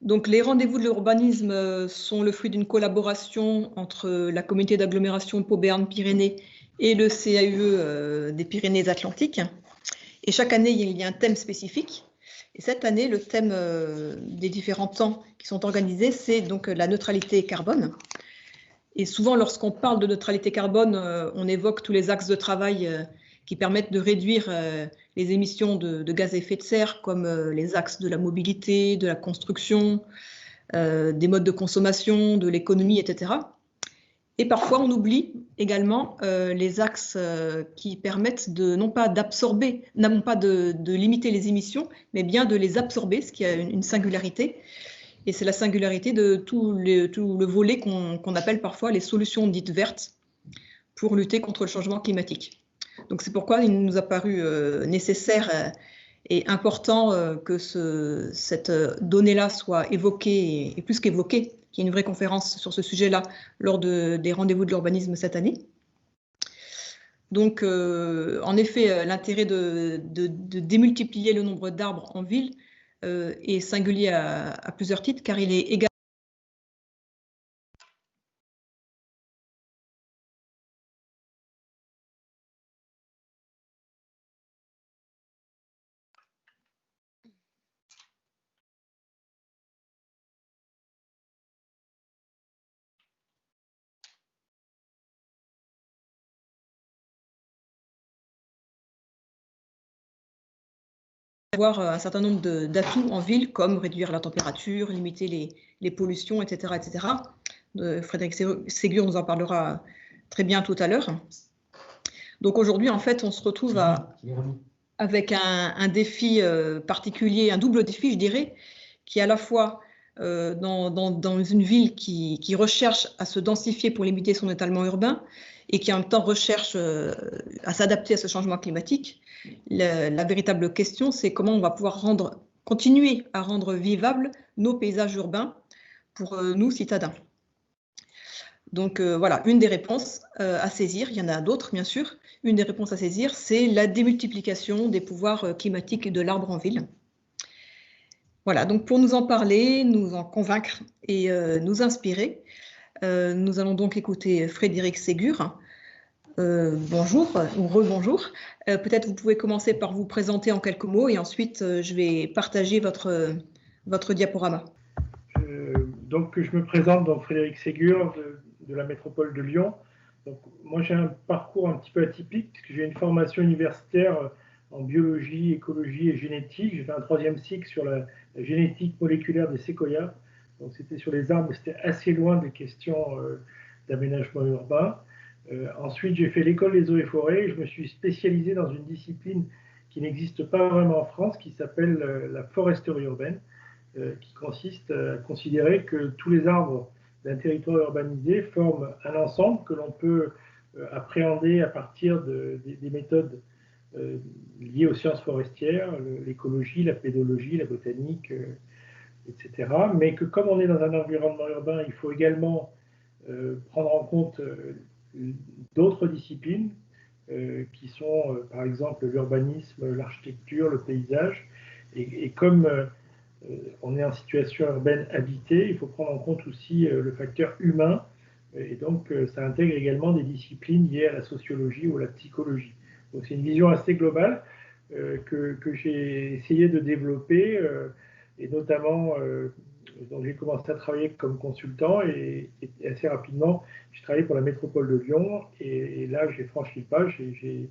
Donc, les rendez-vous de l'urbanisme sont le fruit d'une collaboration entre la communauté d'agglomération Pau Béarn Pyrénées et le CAUE des Pyrénées-Atlantiques. Et chaque année, il y a un thème spécifique. Et cette année, le thème des différents temps qui sont organisés, c'est donc la neutralité carbone. Et souvent, lorsqu'on parle de neutralité carbone, on évoque tous les axes de travail qui permettent de réduire les émissions de gaz à effet de serre, comme les axes de la mobilité, de la construction, des modes de consommation, de l'économie, etc. Et parfois, on oublie également les axes qui permettent de, non pas d'absorber, non pas de limiter les émissions, mais bien de les absorber, ce qui a une singularité. Et c'est la singularité de tout le volet qu'on appelle parfois les solutions dites vertes pour lutter contre le changement climatique. Donc c'est pourquoi il nous a paru nécessaire et important que cette donnée-là soit évoquée, et plus qu'évoquée, qu'il y ait une vraie conférence sur ce sujet-là lors des rendez-vous de l'urbanisme cette année. Donc, en effet, l'intérêt de démultiplier le nombre d'arbres en ville est singulier à plusieurs titres, car il est également avoir un certain nombre d'atouts en ville, comme réduire la température, limiter les pollutions, etc. etc. Frédéric Ségur nous en parlera très bien tout à l'heure. Donc aujourd'hui, en fait, on se retrouve avec un défi particulier, un double défi, je dirais, qui est à la fois dans une ville qui recherche à se densifier pour limiter son étalement urbain et qui en même temps recherche à s'adapter à ce changement climatique. La véritable question, c'est comment on va pouvoir continuer à rendre vivables nos paysages urbains pour nous, citadins. Donc voilà, une des réponses à saisir, il y en a d'autres bien sûr, une des réponses à saisir, c'est la démultiplication des pouvoirs climatiques de l'arbre en ville. Voilà, donc pour nous en parler, nous en convaincre et nous inspirer, nous allons donc écouter Frédéric Ségur. Bonjour ou rebonjour. Peut-être vous pouvez commencer par vous présenter en quelques mots et ensuite je vais partager votre diaporama. Donc je me présente, donc Frédéric Ségur de la métropole de Lyon. Donc, moi j'ai un parcours un petit peu atypique puisque j'ai une formation universitaire en biologie, écologie et génétique. J'ai fait un 3e cycle sur la génétique moléculaire des séquoias. Donc c'était sur les arbres, mais c'était assez loin des questions d'aménagement urbain. Ensuite j'ai fait l'école des eaux et forêts. Je me suis spécialisé dans une discipline qui n'existe pas vraiment en France, qui s'appelle la foresterie urbaine, qui consiste à considérer que tous les arbres d'un territoire urbanisé forment un ensemble que l'on peut appréhender à partir des méthodes liées aux sciences forestières, l'écologie, la pédologie, la botanique, etc. Mais que comme on est dans un environnement urbain, il faut également prendre en compte d'autres disciplines qui sont par exemple l'urbanisme, l'architecture, le paysage. Et comme on est en situation urbaine habitée, il faut prendre en compte aussi le facteur humain, et donc ça intègre également des disciplines liées à la sociologie ou à la psychologie. Donc c'est une vision assez globale que j'ai essayé de développer, et notamment donc j'ai commencé à travailler comme consultant et assez rapidement j'ai travaillé pour la métropole de Lyon, et là j'ai franchi le pas, je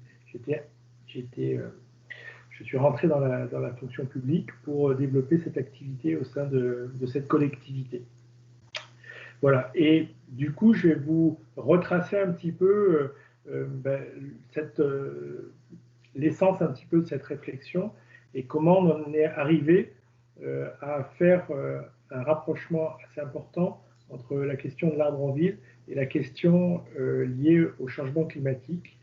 suis rentré dans la fonction publique pour développer cette activité au sein de cette collectivité. Voilà, et du coup, je vais vous retracer un petit peu l'essence un petit peu de cette réflexion et comment on en est arrivé à faire un rapprochement assez important entre la question de l'arbre en ville et la question liée au changement climatique.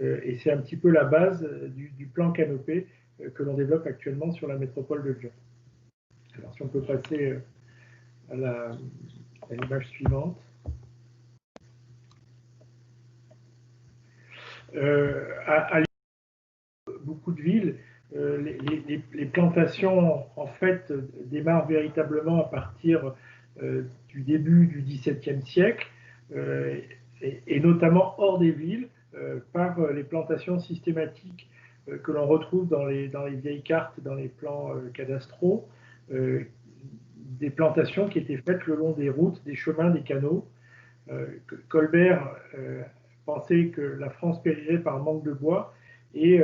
Et c'est un petit peu la base du plan Canopée que l'on développe actuellement sur la métropole de Lyon. Alors si on peut passer à l'image suivante. À Lyon, beaucoup de villes les plantations, en fait, démarrent véritablement à partir du début du XVIIe siècle, et notamment hors des villes, par les plantations systématiques que l'on retrouve dans les vieilles cartes, dans les plans cadastraux, des plantations qui étaient faites le long des routes, des chemins, des canaux. Colbert pensait que la France périrait par manque de bois, et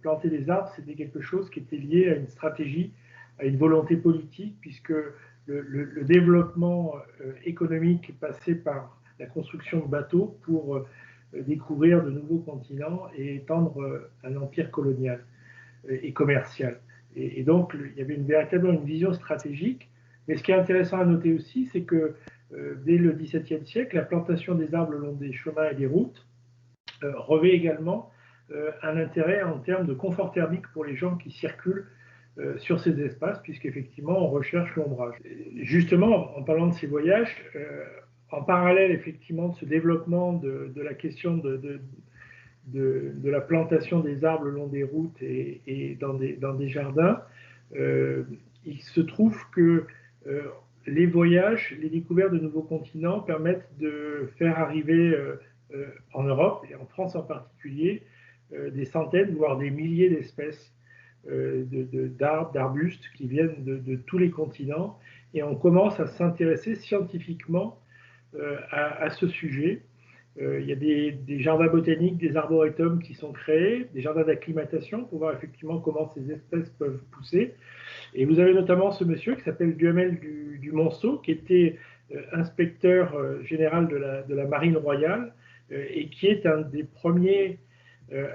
planter des arbres, c'était quelque chose qui était lié à une stratégie, à une volonté politique, puisque le développement économique passait par la construction de bateaux pour découvrir de nouveaux continents et étendre un empire colonial et commercial. Et donc, il y avait véritablement une vision stratégique. Mais ce qui est intéressant à noter aussi, c'est que dès le XVIIe siècle, la plantation des arbres le long des chemins et des routes revêt également un intérêt en termes de confort thermique pour les gens qui circulent sur ces espaces, puisqu'effectivement, on recherche l'ombrage. Justement, en parlant de ces voyages, en parallèle, effectivement, de ce développement de la question de la plantation des arbres le long des routes et dans des jardins, il se trouve que les voyages, les découvertes de nouveaux continents permettent de faire arriver en Europe, et en France en particulier, des centaines, voire des milliers d'espèces d'arbres, d'arbustes qui viennent de tous les continents, et on commence à s'intéresser scientifiquement à ce sujet. Il y a des jardins botaniques, des arboretums qui sont créés, des jardins d'acclimatation pour voir effectivement comment ces espèces peuvent pousser. Et vous avez notamment ce monsieur qui s'appelle Duhamel du Monceau, qui était inspecteur général de la Marine royale et qui est un des premiers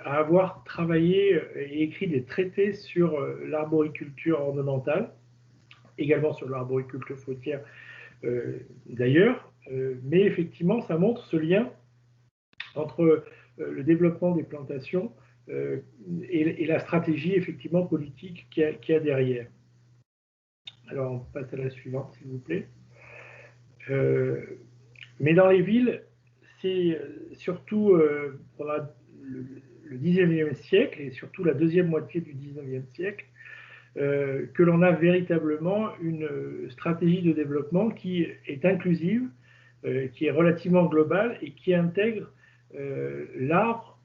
à avoir travaillé et écrit des traités sur l'arboriculture ornementale, également sur l'arboriculture fruitière d'ailleurs. Mais effectivement, ça montre ce lien entre le développement des plantations et la stratégie effectivement politique qu'il y a derrière. Alors, on passe à la suivante, s'il vous plaît. Mais dans les villes, c'est surtout pendant le 19e siècle, et surtout la deuxième moitié du 19e siècle, que l'on a véritablement une stratégie de développement qui est inclusive, qui est relativement globale et qui intègre l'arbre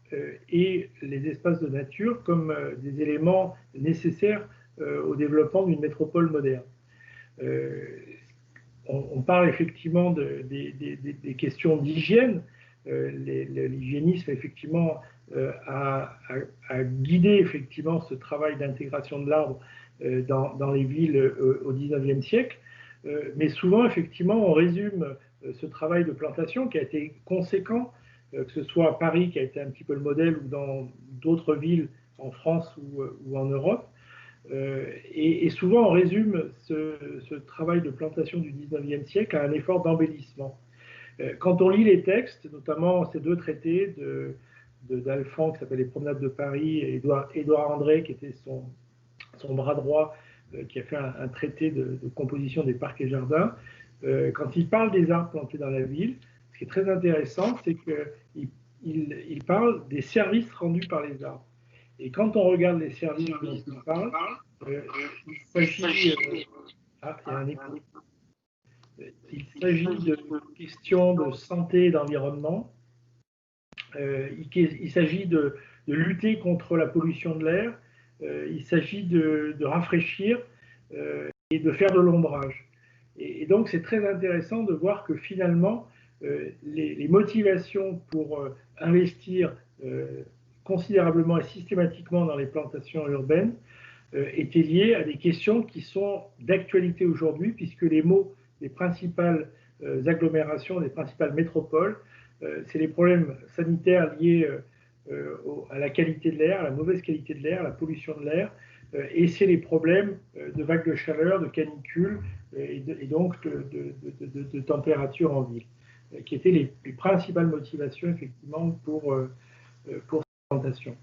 et les espaces de nature comme des éléments nécessaires au développement d'une métropole moderne. On parle effectivement des questions d'hygiène. L'hygiénisme effectivement a guidé effectivement ce travail d'intégration de l'arbre dans les villes au XIXe siècle. Mais souvent effectivement on résume ce travail de plantation qui a été conséquent, que ce soit à Paris qui a été un petit peu le modèle ou dans d'autres villes en France ou en Europe. Et souvent, on résume ce travail de plantation du 19e siècle à un effort d'embellissement. Quand on lit les textes, notamment ces deux traités d'Alphand qui s'appelle Les Promenades de Paris, et Édouard André qui était son bras droit, qui a fait un traité de composition des parcs et jardins, quand il parle des arbres plantés dans la ville, ce qui est très intéressant, c'est qu'il parle des services rendus par les arbres. Et quand on regarde les services dont il parle, il s'agit de questions de santé et d'environnement. Il s'agit de lutter contre la pollution de l'air. Il s'agit de rafraîchir et de faire de l'ombrage. Et donc, c'est très intéressant de voir que finalement, les motivations pour investir considérablement et systématiquement dans les plantations urbaines étaient liées à des questions qui sont d'actualité aujourd'hui, puisque les maux des principales agglomérations, des principales métropoles, c'est les problèmes sanitaires liés à la qualité de l'air, à la mauvaise qualité de l'air, à la pollution de l'air, et c'est les problèmes de vagues de chaleur, de canicules et donc de température en ville, qui étaient les principales motivations effectivement pour cette présentation.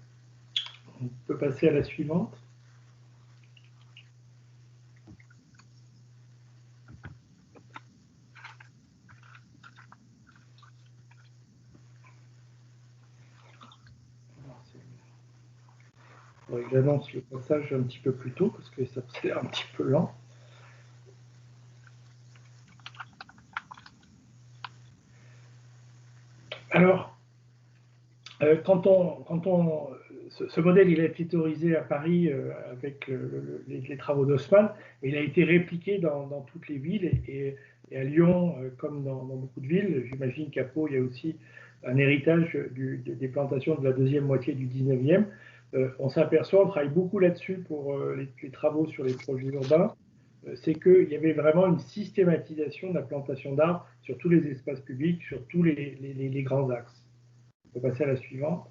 On peut passer à la suivante. Oui. j'annonce le passage un petit peu plus tôt parce que ça c'est un petit peu lent. Alors, ce modèle il a été théorisé à Paris avec les travaux d'Haussmann, et il a été répliqué dans toutes les villes et à Lyon, comme dans beaucoup de villes. J'imagine qu'à Pau, il y a aussi un héritage des plantations de la deuxième moitié du 19e. On s'aperçoit, on travaille beaucoup là-dessus pour les travaux sur les projets urbains, c'est qu'il y avait vraiment une systématisation de la plantation d'arbres sur tous les espaces publics, sur tous les grands axes. On peut passer à la suivante.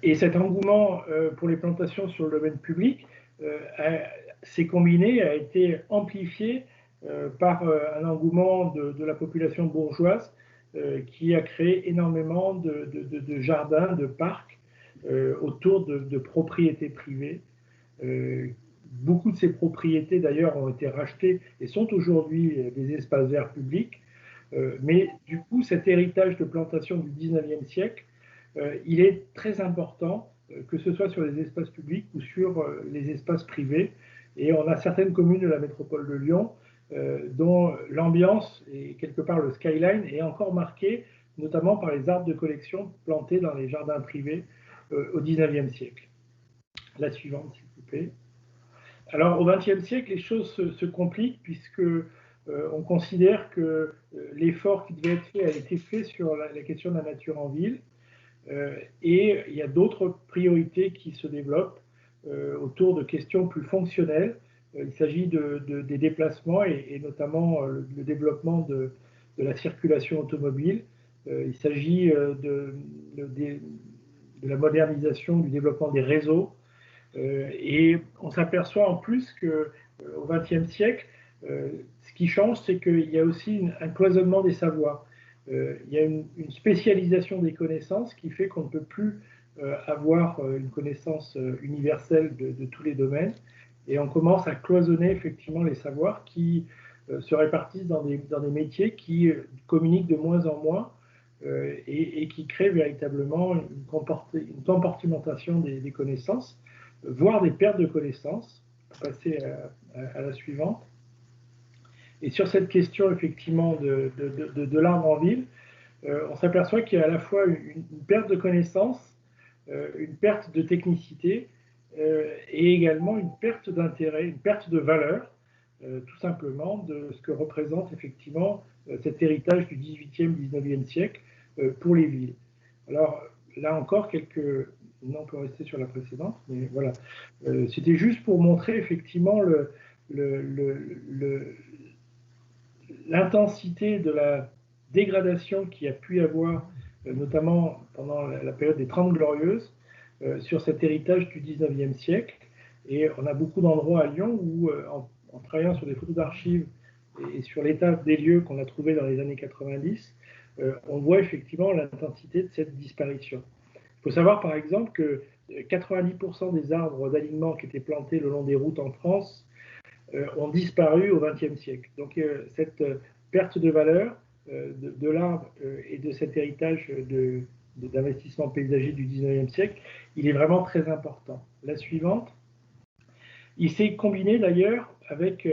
Et cet engouement pour les plantations sur le domaine public s'est combiné, a été amplifié par un engouement de la population bourgeoise qui a créé énormément de jardins, de parcs autour de propriétés privées. Beaucoup de ces propriétés d'ailleurs ont été rachetées et sont aujourd'hui des espaces verts publics. Mais du coup, cet héritage de plantation du 19e siècle, il est très important, que ce soit sur les espaces publics ou sur les espaces privés. Et on a certaines communes de la métropole de Lyon dont l'ambiance et quelque part le skyline est encore marqué, notamment par les arbres de collection plantés dans les jardins privés au 19e siècle. La suivante, s'il vous plaît. Alors, au XXe siècle, les choses se compliquent puisque on considère que l'effort qui devait être fait a été fait sur la question de la nature en ville. Et il y a d'autres priorités qui se développent autour de questions plus fonctionnelles. Il s'agit des déplacements et notamment le développement de la circulation automobile. Il s'agit de la modernisation, du développement des réseaux. Et on s'aperçoit en plus qu'au XXe siècle, ce qui change, c'est qu'il y a aussi un cloisonnement des savoirs. Il y a une spécialisation des connaissances qui fait qu'on ne peut plus avoir une connaissance universelle de tous les domaines, et on commence à cloisonner effectivement les savoirs qui se répartissent dans des métiers qui communiquent de moins en moins et qui créent véritablement une compartimentation des connaissances, voire des pertes de connaissances. On va passer à la suivante. Et sur cette question effectivement de l'arbre en ville, on s'aperçoit qu'il y a à la fois une perte de connaissances, une perte de technicité et également une perte d'intérêt, une perte de valeur, tout simplement de ce que représente effectivement cet héritage du 18e, 19e siècle pour les villes. Alors là encore, non, on peut rester sur la précédente, mais voilà. C'était juste pour montrer effectivement l'intensité de la dégradation qu'il y a pu y avoir, notamment pendant la période des 30 Glorieuses, sur cet héritage du 19e siècle. Et on a beaucoup d'endroits à Lyon où, en travaillant sur des photos d'archives et sur l'état des lieux qu'on a trouvés dans les années 90, on voit effectivement l'intensité de cette disparition. Il faut savoir par exemple que 90% des arbres d'alignement qui étaient plantés le long des routes en France ont disparu au XXe siècle. Donc cette perte de valeur de l'arbre et de cet héritage d'investissement paysager du XIXe siècle, il est vraiment très important. La suivante. Il s'est combiné d'ailleurs avec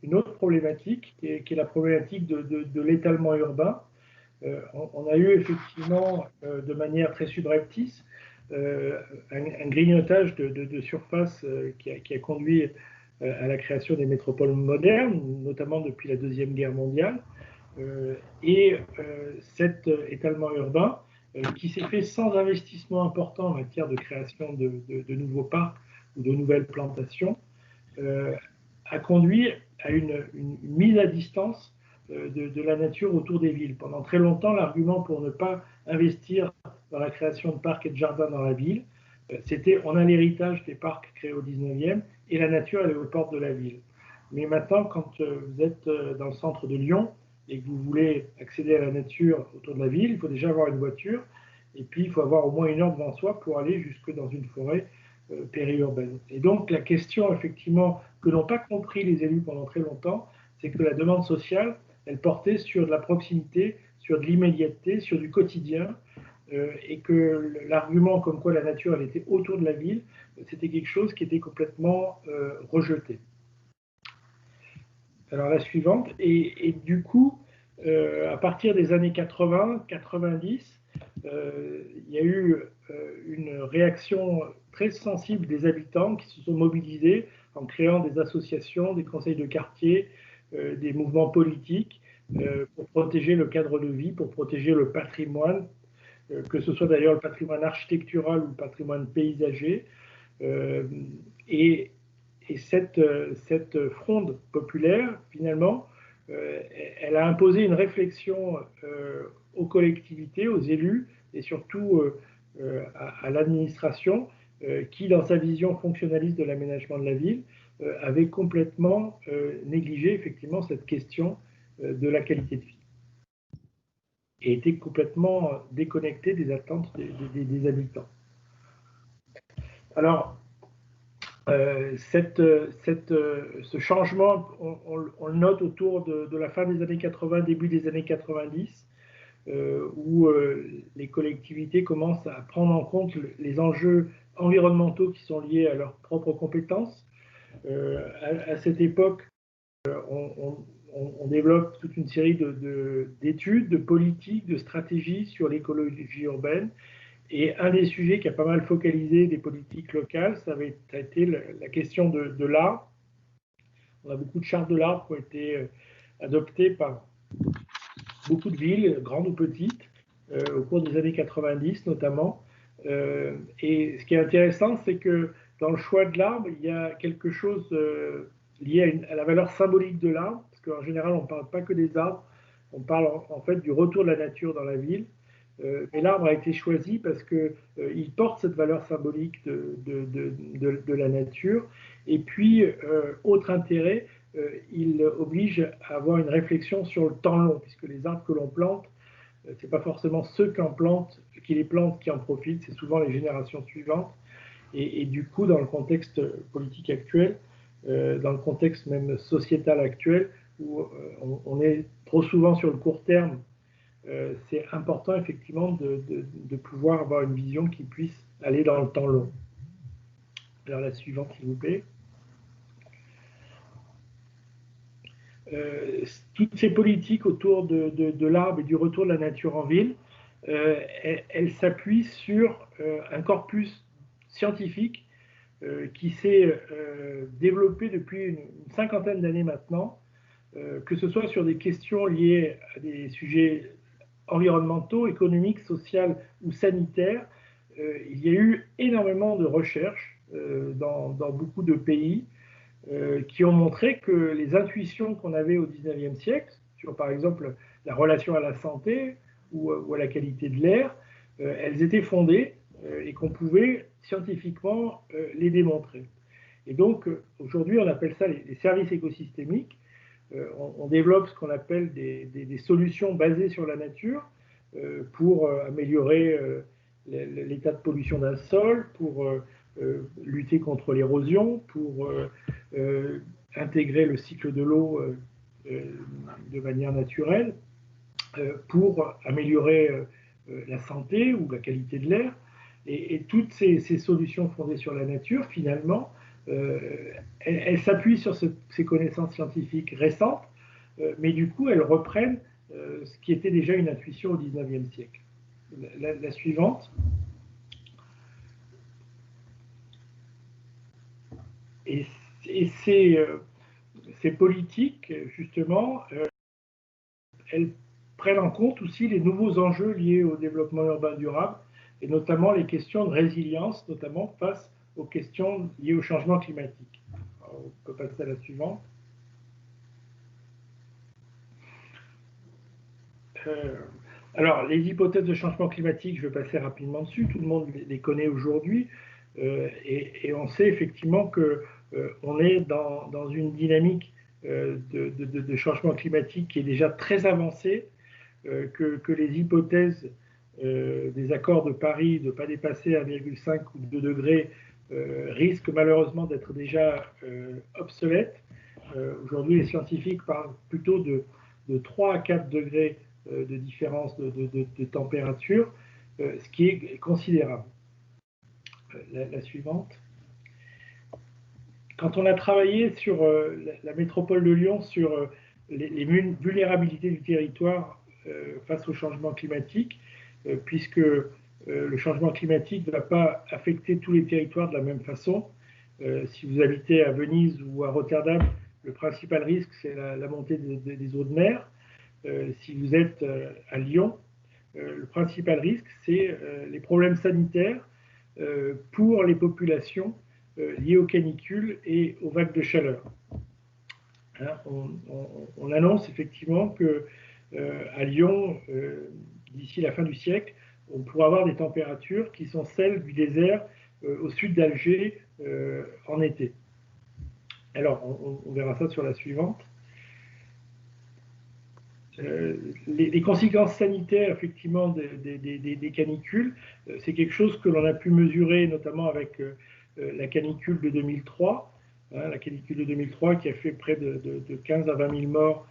une autre problématique qui est la problématique de l'étalement urbain. On a eu effectivement de manière très subreptice un grignotage de surface qui a conduit à la création des métropoles modernes, notamment depuis la Deuxième Guerre mondiale, et cet étalement urbain qui s'est fait sans investissement important en matière de création de nouveaux parcs ou de nouvelles plantations, a conduit à une mise à distance de la nature autour des villes. Pendant très longtemps, l'argument pour ne pas investir dans la création de parcs et de jardins dans la ville, c'était on a l'héritage des parcs créés au 19e et la nature elle est aux portes de la ville. Mais maintenant, quand vous êtes dans le centre de Lyon et que vous voulez accéder à la nature autour de la ville, il faut déjà avoir une voiture et puis il faut avoir au moins 1 heure devant soi pour aller jusque dans une forêt périurbaine. Et donc la question effectivement que n'ont pas compris les élus pendant très longtemps, c'est que la demande sociale, elle portait sur de la proximité, sur de l'immédiateté, sur du quotidien, et que l'argument comme quoi la nature elle était autour de la ville, c'était quelque chose qui était complètement rejeté. Alors la suivante, et du coup, à partir des années 80-90, il y a eu une réaction très sensible des habitants qui se sont mobilisés en créant des associations, des conseils de quartier, des mouvements politiques pour protéger le cadre de vie, pour protéger le patrimoine, que ce soit d'ailleurs le patrimoine architectural ou le patrimoine paysager. Et cette fronde populaire, finalement, elle a imposé une réflexion aux collectivités, aux élus et surtout à l'administration qui, dans sa vision fonctionnaliste de l'aménagement de la ville, avait complètement négligé effectivement cette question de la qualité de vie et était complètement déconnecté des attentes des habitants. Alors, ce changement, on le note autour de la fin des années 80, début des années 90, où les collectivités commencent à prendre en compte les enjeux environnementaux qui sont liés à leurs propres compétences. À cette époque, on développe toute une série d'études, de politiques, de stratégies sur l'écologie urbaine. Et un des sujets qui a pas mal focalisé des politiques locales, ça a été la question de l'arbre. On a beaucoup de chartes de l'arbre qui ont été adoptées par beaucoup de villes, grandes ou petites, au cours des années 90 notamment. Et ce qui est intéressant, c'est que dans le choix de l'arbre, il y a quelque chose lié à la valeur symbolique de l'arbre, parce qu'en général, on ne parle pas que des arbres, on parle en fait du retour de la nature dans la ville. Mais l'arbre a été choisi parce qu'il porte cette valeur symbolique de la nature. Et puis, autre intérêt, il oblige à avoir une réflexion sur le temps long, puisque les arbres que l'on plante, ce n'est pas forcément ceux qui les plantent qui en profitent, c'est souvent les générations suivantes. Et du coup, dans le contexte politique actuel, dans le contexte même sociétal actuel, où on est trop souvent sur le court terme, c'est important effectivement de pouvoir avoir une vision qui puisse aller dans le temps long. Alors la suivante, s'il vous plaît. Toutes ces politiques autour de l'arbre et du retour de la nature en ville, elles s'appuient sur un corpus scientifique qui s'est développé depuis une cinquantaine d'années maintenant, que ce soit sur des questions liées à des sujets environnementaux, économiques, sociaux ou sanitaires. Il y a eu énormément de recherches dans beaucoup de pays qui ont montré que les intuitions qu'on avait au XIXe siècle, sur par exemple la relation à la santé ou à la qualité de l'air, elles étaient fondées et qu'on pouvait scientifiquement les démontrer. Et donc aujourd'hui on appelle ça les services écosystémiques. On développe ce qu'on appelle des solutions basées sur la nature pour améliorer l'état de pollution d'un sol, pour lutter contre l'érosion, pour intégrer le cycle de l'eau de manière naturelle, pour améliorer la santé ou la qualité de l'air. Et toutes ces solutions fondées sur la nature, finalement, elles s'appuient sur ces connaissances scientifiques récentes, mais du coup, elles reprennent ce qui était déjà une intuition au XIXe siècle. La suivante. Et ces politiques, justement, elles prennent en compte aussi les nouveaux enjeux liés au développement urbain durable, et notamment les questions de résilience, notamment face aux questions liées au changement climatique. Alors, on peut passer à la suivante. Alors, les hypothèses de changement climatique, je vais passer rapidement dessus, tout le monde les connaît aujourd'hui, et on sait effectivement qu'on est dans une dynamique de changement climatique qui est déjà très avancée, que les hypothèses des accords de Paris de ne pas dépasser 1,5 ou 2 degrés risquent malheureusement d'être déjà obsolètes. Aujourd'hui, les scientifiques parlent plutôt de 3 à 4 degrés de différence de température. ce qui est considérable. La suivante. Quand on a travaillé sur la métropole de Lyon, sur les vulnérabilités du territoire face au changement climatique, puisque le changement climatique ne va pas affecter tous les territoires de la même façon. Si vous habitez à Venise ou à Rotterdam, le principal risque, c'est la montée des eaux de mer. Si vous êtes à Lyon, le principal risque, c'est les problèmes sanitaires pour les populations liées aux canicules et aux vagues de chaleur. Hein, on annonce effectivement que à Lyon, d'ici la fin du siècle, on pourra avoir des températures qui sont celles du désert au sud d'Alger en été. Alors, on verra ça sur la suivante. Les conséquences sanitaires, effectivement, des canicules, c'est quelque chose que l'on a pu mesurer, notamment avec la canicule de 2003, hein, la canicule de 2003 qui a fait près de 15 à 20 000 morts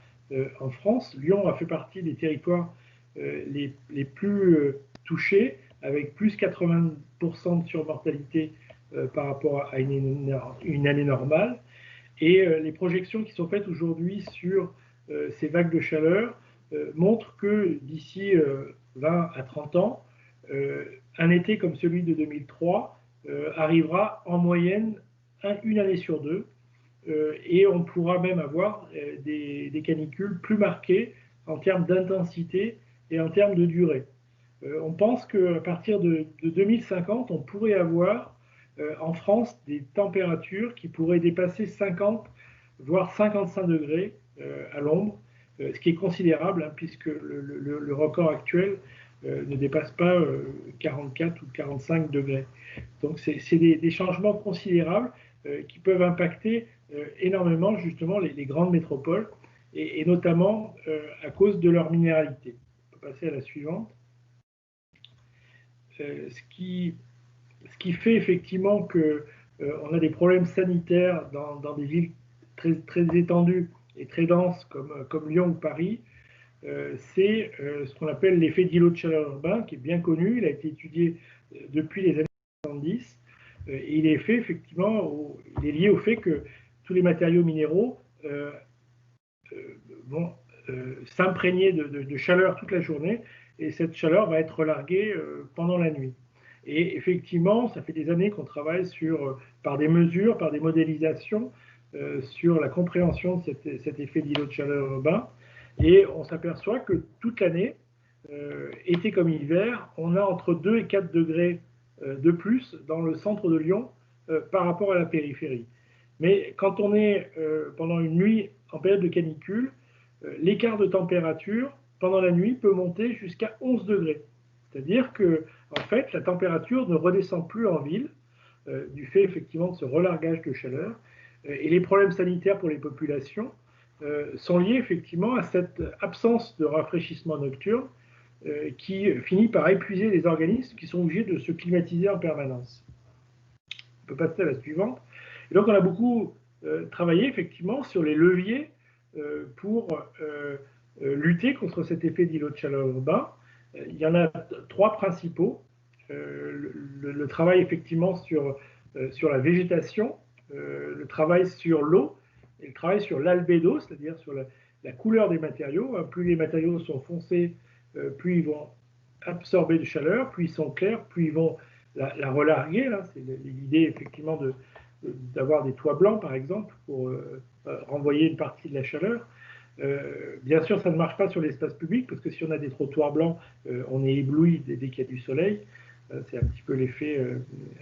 en France. Lyon a fait partie des territoires les plus touchés, avec plus 80% de surmortalité par rapport à une année normale. Et les projections qui sont faites aujourd'hui sur ces vagues de chaleur montrent que d'ici 20 à 30 ans, un été comme celui de 2003 arrivera en moyenne une année sur deux, et on pourra même avoir des canicules plus marquées en termes d'intensité et en termes de durée. On pense qu'à partir de 2050, on pourrait avoir en France des températures qui pourraient dépasser 50, voire 55 degrés à l'ombre, ce qui est considérable, hein, puisque le record actuel ne dépasse pas 44 ou 45 degrés. Donc c'est des changements considérables qui peuvent impacter énormément justement les grandes métropoles, et notamment à cause de leur minéralité. On peut passer à la suivante. Ce qui fait effectivement qu'on a des problèmes sanitaires dans des villes très, très étendues et très denses comme Lyon ou Paris, c'est ce qu'on appelle l'effet d'îlot de chaleur urbain, qui est bien connu. Il a été étudié depuis les années 70, et il est fait effectivement, il est lié au fait que tous les matériaux minéraux vont s'imprégner de chaleur toute la journée, et cette chaleur va être relarguée pendant la nuit. Et effectivement, ça fait des années qu'on travaille par des mesures, par des modélisations, sur la compréhension de cet effet d'îlot de chaleur urbain. Et on s'aperçoit que toute l'année, été comme hiver, on a entre 2 et 4 degrés de plus dans le centre de Lyon par rapport à la périphérie. Mais quand on est pendant une nuit en période de canicule, l'écart de température pendant la nuit peut monter jusqu'à 11 degrés. C'est-à-dire que, en fait, la température ne redescend plus en ville, du fait effectivement de ce relargage de chaleur. Et les problèmes sanitaires pour les populations sont liés effectivement à cette absence de rafraîchissement nocturne qui finit par épuiser les organismes qui sont obligés de se climatiser en permanence. On peut passer à la suivante. Et donc on a beaucoup travaillé effectivement sur les leviers pour lutter contre cet effet d'îlot de chaleur urbain. Il y en a 3 principaux. Le travail effectivement sur la végétation, le travail sur l'eau et le travail sur l'albédo, c'est-à-dire sur la couleur des matériaux. Plus les matériaux sont foncés, plus ils vont absorber de chaleur, plus ils sont clairs, plus ils vont la relarguer. C'est l'idée effectivement d'avoir des toits blancs par exemple pour renvoyer une partie de la chaleur. Bien sûr, ça ne marche pas sur l'espace public, parce que si on a des trottoirs blancs, on est ébloui dès qu'il y a du soleil. C'est un petit peu l'effet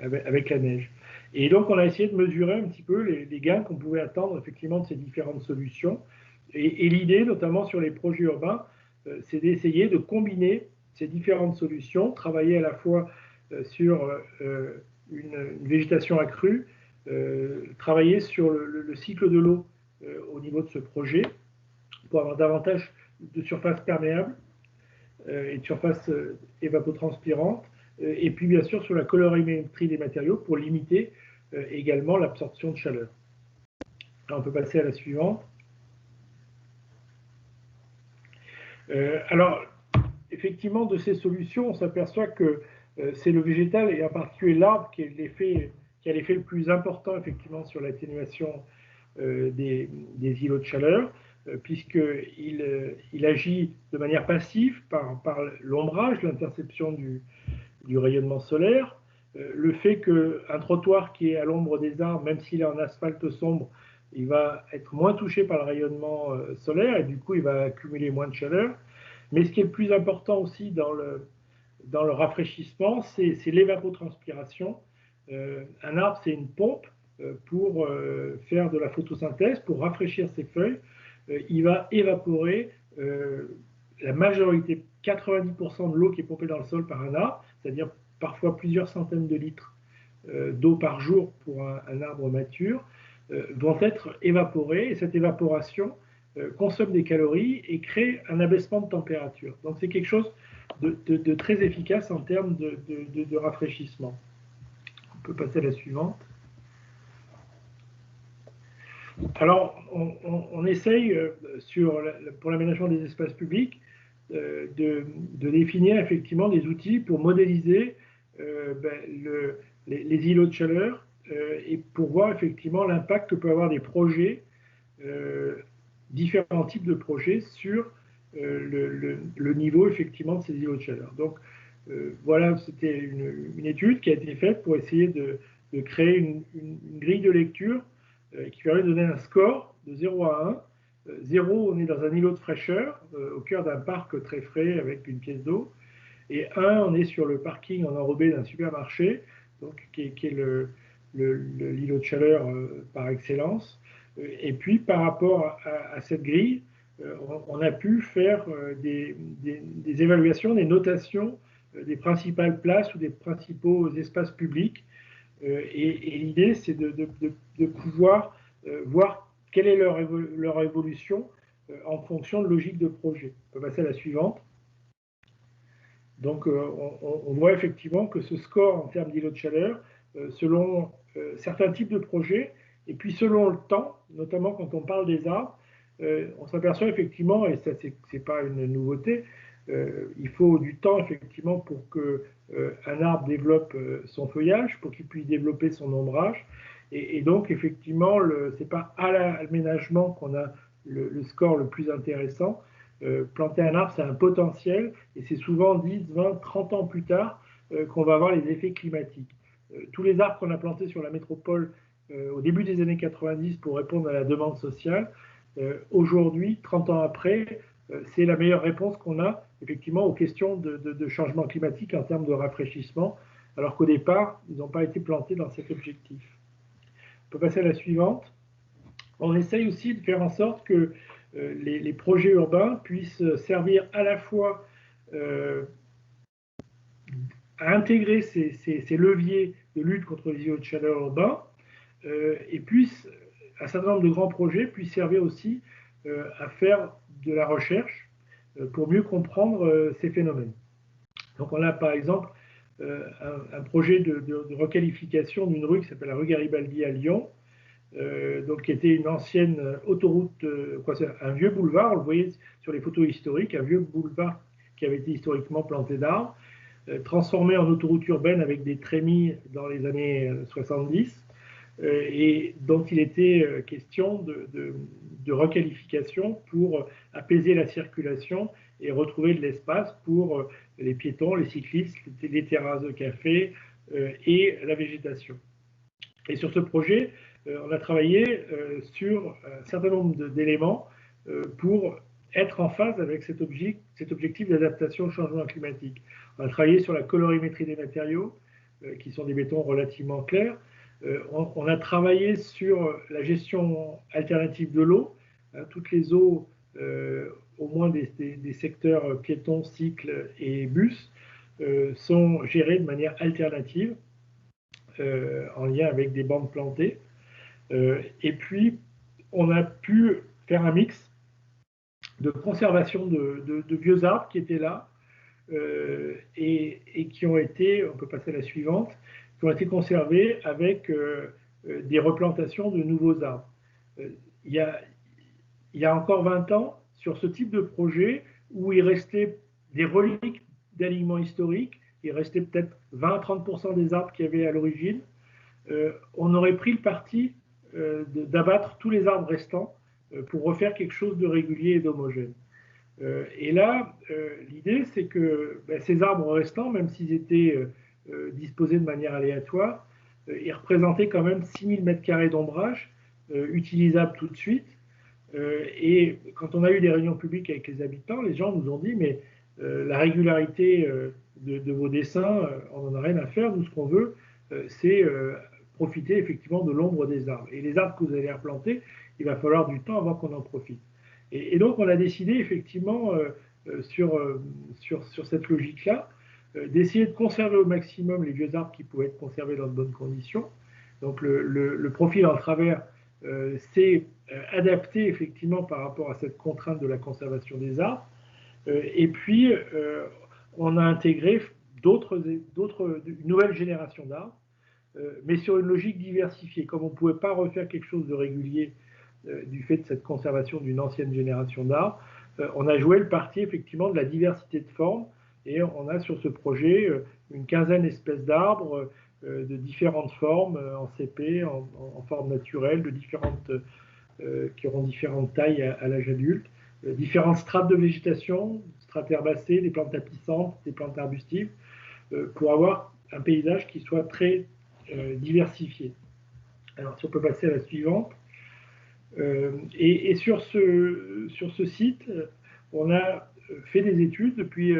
avec la neige. Et donc, on a essayé de mesurer un petit peu les gains qu'on pouvait attendre effectivement de ces différentes solutions. Et l'idée, notamment sur les projets urbains, c'est d'essayer de combiner ces différentes solutions, travailler à la fois sur une végétation accrue, travailler sur le cycle de l'eau au niveau de ce projet, pour avoir davantage de surface perméable et de surface évapotranspirante, et puis bien sûr sur la colorimétrie des matériaux pour limiter également l'absorption de chaleur. Alors, on peut passer à la suivante. Alors, effectivement, de ces solutions, on s'aperçoit que c'est le végétal, et en particulier l'arbre, qui a l'effet le plus important, effectivement, sur l'atténuation des îlots de chaleur, puisqu'il agit de manière passive par l'ombrage, l'interception du rayonnement solaire, le fait qu'un trottoir qui est à l'ombre des arbres, même s'il est en asphalte sombre, il va être moins touché par le rayonnement solaire, et du coup, il va accumuler moins de chaleur. Mais ce qui est le plus important aussi dans le rafraîchissement, c'est l'évapotranspiration. Un arbre, c'est une pompe pour faire de la photosynthèse, pour rafraîchir ses feuilles. Il va évaporer la majorité, 90% de l'eau qui est pompée dans le sol par un arbre, c'est-à-dire parfois plusieurs centaines de litres d'eau par jour pour un arbre mature, vont être évaporés, et cette évaporation consomme des calories et crée un abaissement de température. Donc c'est quelque chose de très efficace en termes de rafraîchissement. On peut passer à la suivante. Alors, on essaye, pour l'aménagement des espaces publics, de définir effectivement des outils pour modéliser les îlots de chaleur et pour voir effectivement l'impact que peuvent avoir des projets, différents types de projets sur le niveau effectivement de ces îlots de chaleur. Donc voilà, c'était une étude qui a été faite pour essayer de créer une grille de lecture qui permet de donner un score de 0 à 1. 0, on est dans un îlot de fraîcheur, au cœur d'un parc très frais avec une pièce d'eau. Et 1, on est sur le parking en enrobé d'un supermarché, donc, qui est l'îlot de chaleur par excellence. Et puis, par rapport à cette grille, on a pu faire des évaluations, des notations des principales places ou des principaux espaces publics. Et l'idée, c'est de pouvoir voir quelle est leur évolution en fonction de logique de projet. On peut passer à la suivante. Donc, on voit effectivement que ce score en termes d'îlots de chaleur, selon certains types de projets, et puis selon le temps, notamment quand on parle des arbres, on s'aperçoit effectivement, et ça c'est pas une nouveauté, il faut du temps effectivement pour qu'un arbre développe son feuillage, pour qu'il puisse développer son ombrage, et donc effectivement, c'est pas à l'aménagement qu'on a le score le plus intéressant. Planter un arbre, c'est un potentiel, et c'est souvent 10, 20, 30 ans plus tard qu'on va avoir les effets climatiques. Tous les arbres qu'on a plantés sur la métropole au début des années 90 pour répondre à la demande sociale, aujourd'hui, 30 ans après, c'est la meilleure réponse qu'on a effectivement aux questions de changement climatique en termes de rafraîchissement, alors qu'au départ, ils n'ont pas été plantés dans cet objectif. On peut passer à la suivante. On essaye aussi de faire en sorte que les projets urbains puissent servir à la fois à intégrer ces leviers de lutte contre les îlots de chaleur urbains, et puissent, un certain nombre de grands projets puissent servir aussi à faire de la recherche pour mieux comprendre ces phénomènes. Donc on a par exemple un projet de requalification d'une rue qui s'appelle la rue Garibaldi à Lyon, donc qui était une ancienne autoroute, un vieux boulevard, on le voyait sur les photos historiques, un vieux boulevard qui avait été historiquement planté d'arbres, transformé en autoroute urbaine avec des trémies dans les années 70, et dont il était question de requalification pour apaiser la circulation et retrouver de l'espace pour les piétons, les cyclistes, les terrasses de café et la végétation. Et sur ce projet, on a travaillé sur un certain nombre d'éléments pour être en phase avec cet objectif d'adaptation au changement climatique. On a travaillé sur la colorimétrie des matériaux, qui sont des bétons relativement clairs. On a travaillé sur la gestion alternative de l'eau. Toutes les eaux, au moins des secteurs piétons, cycles et bus, sont gérées de manière alternative, en lien avec des bandes plantées. Et puis, on a pu faire un mix de conservation de vieux arbres qui étaient là et qui ont été, on peut passer à la suivante, qui ont été conservés avec des replantations de nouveaux arbres. Il y a encore 20 ans, sur ce type de projet, où il restait des reliques d'alignement historique. Il restait peut-être 20 à 30% des arbres qu'il y avait à l'origine. On aurait pris le parti d'abattre tous les arbres restants pour refaire quelque chose de régulier et d'homogène. Et là, l'idée, c'est que ces arbres restants, même s'ils étaient disposés de manière aléatoire, ils représentaient quand même 6000 m² d'ombrage, utilisables tout de suite. Et quand on a eu des réunions publiques avec les habitants, les gens nous ont dit, mais la régularité de vos dessins, on n'en a rien à faire. Nous, ce qu'on veut, c'est profiter effectivement de l'ombre des arbres. Et les arbres que vous allez replanter, il va falloir du temps avant qu'on en profite. Et donc, on a décidé effectivement sur cette logique-là, d'essayer de conserver au maximum les vieux arbres qui pouvaient être conservés dans de bonnes conditions. Donc, le profil en travers s'est adapté effectivement par rapport à cette contrainte de la conservation des arbres. Et puis, on a intégré une nouvelle génération d'arbres, mais sur une logique diversifiée. Comme on ne pouvait pas refaire quelque chose de régulier du fait de cette conservation d'une ancienne génération d'arbres, on a joué le parti effectivement de la diversité de formes, et on a sur ce projet une quinzaine d'espèces d'arbres de différentes formes, en CP, en forme naturelle, qui auront différentes tailles à l'âge adulte, différentes strates de végétation, strates herbacées, des plantes tapissantes, des plantes arbustives, pour avoir un paysage qui soit très diversifié. Alors, si on peut passer à la suivante. Et sur ce site, on a fait des études depuis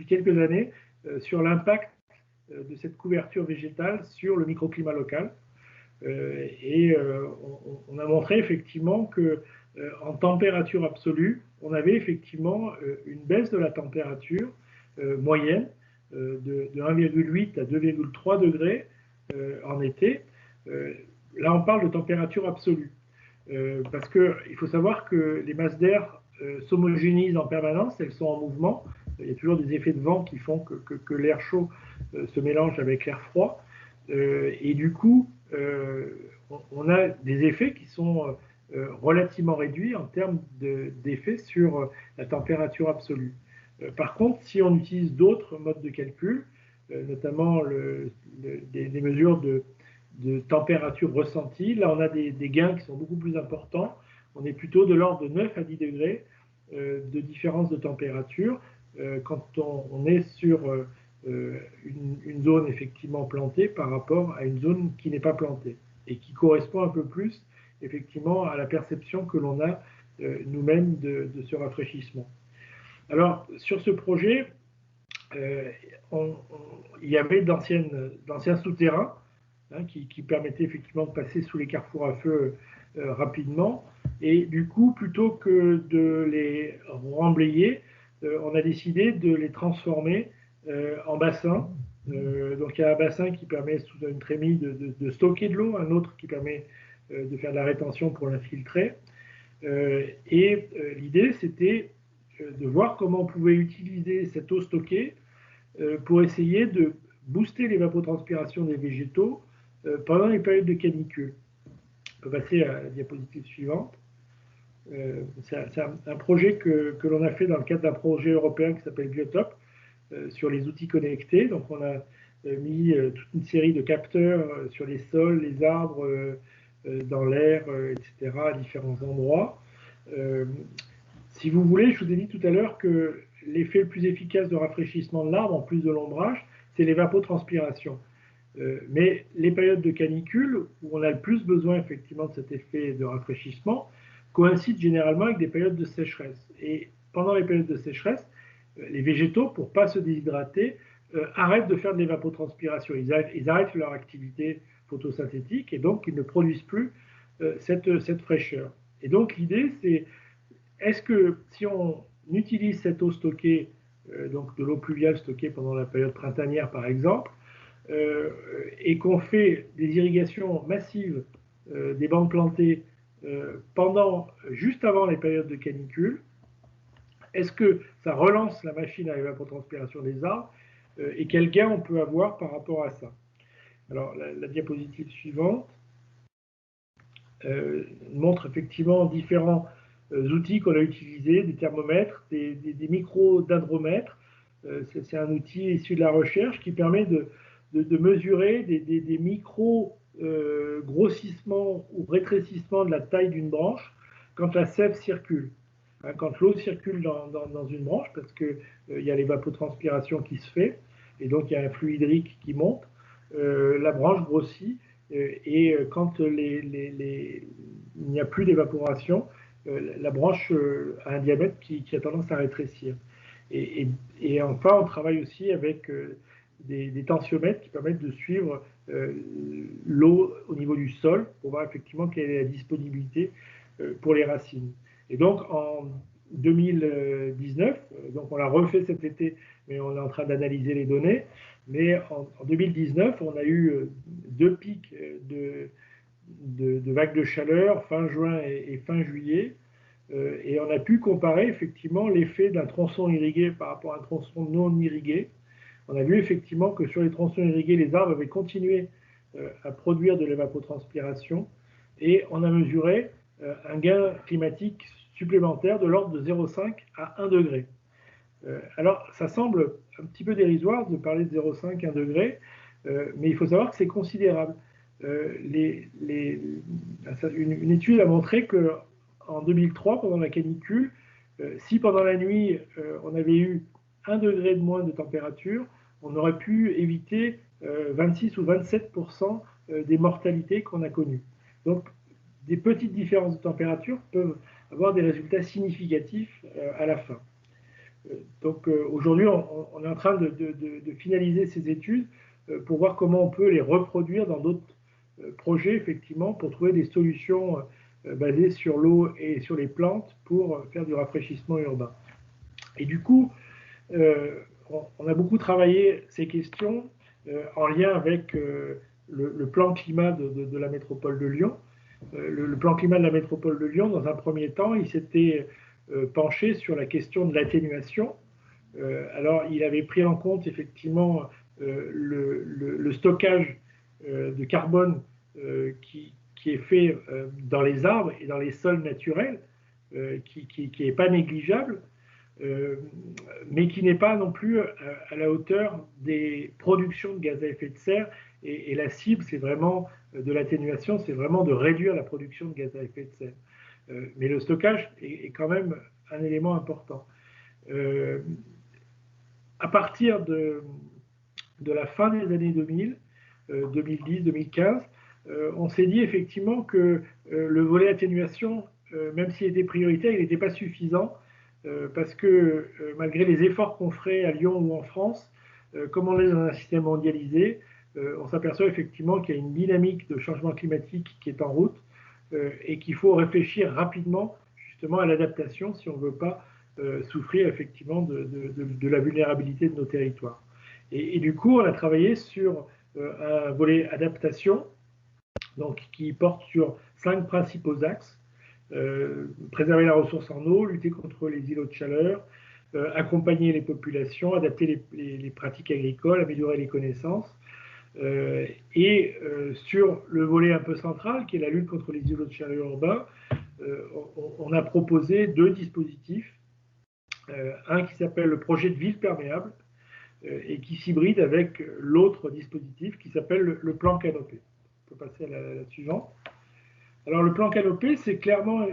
quelques années sur l'impact de cette couverture végétale sur le microclimat local. On a montré effectivement que en température absolue, on avait effectivement une baisse de la température moyenne de 1,8 à 2,3 degrés en été. Là, on parle de température absolue. Parce qu'il faut savoir que les masses d'air s'homogénéisent en permanence, elles sont en mouvement. Il y a toujours des effets de vent qui font que l'air chaud se mélange avec l'air froid. Et du coup, on a des effets qui sont relativement réduits en termes d'effets sur la température absolue. Par contre, si on utilise d'autres modes de calcul, notamment des mesures de température ressentie, là on a des gains qui sont beaucoup plus importants. On est plutôt de l'ordre de 9 à 10 degrés de différence de température quand on est sur une zone effectivement plantée par rapport à une zone qui n'est pas plantée et qui correspond un peu plus effectivement à la perception que l'on a nous-mêmes de ce rafraîchissement. Alors sur ce projet, il y avait d'anciens souterrains qui permettaient effectivement de passer sous les carrefours à feu rapidement. Et du coup, plutôt que de les remblayer, on a décidé de les transformer en bassins. Donc il y a un bassin qui permet sous une trémie de stocker de l'eau, un autre qui permet de faire de la rétention pour l'infiltrer. L'idée, c'était de voir comment on pouvait utiliser cette eau stockée pour essayer de booster l'évapotranspiration des végétaux pendant les périodes de canicule. On peut passer à la diapositive suivante. C'est un projet que l'on a fait dans le cadre d'un projet européen qui s'appelle Biotop, sur les outils connectés. Donc on a mis toute une série de capteurs sur les sols, les arbres, dans l'air, etc., à différents endroits. Si vous voulez, je vous ai dit tout à l'heure que l'effet le plus efficace de rafraîchissement de l'arbre, en plus de l'ombrage, c'est l'évapotranspiration. Mais les périodes de canicule, où on a le plus besoin effectivement de cet effet de rafraîchissement, coïncident généralement avec des périodes de sécheresse. Et pendant les périodes de sécheresse, les végétaux, pour ne pas se déshydrater, arrêtent de faire de l'évapotranspiration. Ils arrêtent leur activité photosynthétique et donc ils ne produisent plus cette fraîcheur. Et donc l'idée, c'est est-ce que si on utilise cette eau stockée, donc de l'eau pluviale stockée pendant la période printanière par exemple, et qu'on fait des irrigations massives des bandes plantées juste avant les périodes de canicule, est-ce que ça relance la machine à évapotranspiration des arbres et quel gain on peut avoir par rapport à ça? Alors la diapositive suivante montre effectivement différents outils qu'on a utilisés, des thermomètres, des micro-dendromètres, C'est un outil issu de la recherche qui permet de mesurer des micro-grossissements ou rétrécissements de la taille d'une branche quand la sève circule. Hein, quand l'eau circule dans une branche, parce qu'il y a l'évapotranspiration qui se fait, et donc il y a un flux hydrique qui monte, la branche grossit, et quand il n'y a plus d'évaporation, la branche a un diamètre qui a tendance à rétrécir. Et enfin, on travaille aussi avec des tensiomètres qui permettent de suivre l'eau au niveau du sol pour voir effectivement quelle est la disponibilité pour les racines. Et donc en 2019, donc on l'a refait cet été, mais on est en train d'analyser les données, mais en 2019, on a eu 2 pics de vagues de chaleur fin juin et fin juillet, et on a pu comparer effectivement l'effet d'un tronçon irrigué par rapport à un tronçon non irrigué. On a vu effectivement que sur les tronçons irrigués, les arbres avaient continué à produire de l'évapotranspiration, et on a mesuré un gain climatique supplémentaire de l'ordre de 0,5 à 1 degré. Alors, ça semble un petit peu dérisoire de parler de 0,5 à 1 degré, mais il faut savoir que c'est considérable. Une étude a montré qu'en 2003, pendant la canicule, si pendant la nuit, on avait eu 1 degré de moins de température, on aurait pu éviter 26 ou 27% des mortalités qu'on a connues. Donc, des petites différences de température peuvent avoir des résultats significatifs à la fin. Donc aujourd'hui, on est en train de finaliser ces études pour voir comment on peut les reproduire dans d'autres projets, effectivement, pour trouver des solutions basées sur l'eau et sur les plantes pour faire du rafraîchissement urbain. Et du coup, on a beaucoup travaillé ces questions en lien avec le plan climat de la métropole de Lyon. Le plan climat de la métropole de Lyon, dans un premier temps, il s'était penché sur la question de l'atténuation. Alors, il avait pris en compte effectivement le stockage de carbone qui est fait dans les arbres et dans les sols naturels, qui n'est pas négligeable, mais qui n'est pas non plus à la hauteur des productions de gaz à effet de serre. Et la cible, c'est vraiment de l'atténuation, c'est vraiment de réduire la production de gaz à effet de serre. Mais le stockage est quand même un élément important. À partir de la fin des années 2000, 2010, 2015, on s'est dit effectivement que le volet atténuation, même s'il était prioritaire, il n'était pas suffisant, parce que malgré les efforts qu'on ferait à Lyon ou en France, comme on est dans un système mondialisé, on s'aperçoit effectivement qu'il y a une dynamique de changement climatique qui est en route, et qu'il faut réfléchir rapidement justement à l'adaptation si on ne veut pas souffrir effectivement de la vulnérabilité de nos territoires. Et du coup, on a travaillé sur un volet adaptation, donc qui porte sur 5 principaux axes. Préserver la ressource en eau, lutter contre les îlots de chaleur, accompagner les populations, adapter les pratiques agricoles, améliorer les connaissances. Sur le volet un peu central, qui est la lutte contre les îlots de chaleur urbains, on a proposé 2 dispositifs. Un qui s'appelle le projet de ville perméable et qui s'hybride avec l'autre dispositif qui s'appelle le plan Canopé. On peut passer à la suivante. Alors le plan Canopé, c'est clairement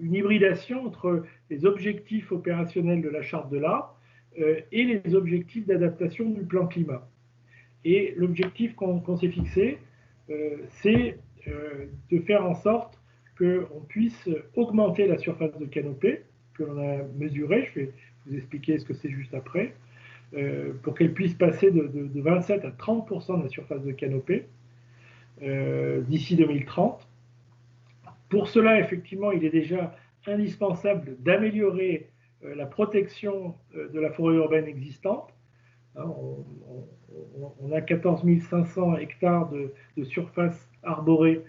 une hybridation entre les objectifs opérationnels de la charte de l'art et les objectifs d'adaptation du plan climat. Et l'objectif qu'on s'est fixé, c'est de faire en sorte qu'on puisse augmenter la surface de canopée, que l'on a mesurée, je vais vous expliquer ce que c'est juste après, pour qu'elle puisse passer de 27 à 30% de la surface de canopée d'ici 2030. Pour cela, effectivement, il est déjà indispensable d'améliorer la protection de la forêt urbaine existante. On a 14 500 hectares de surface arborée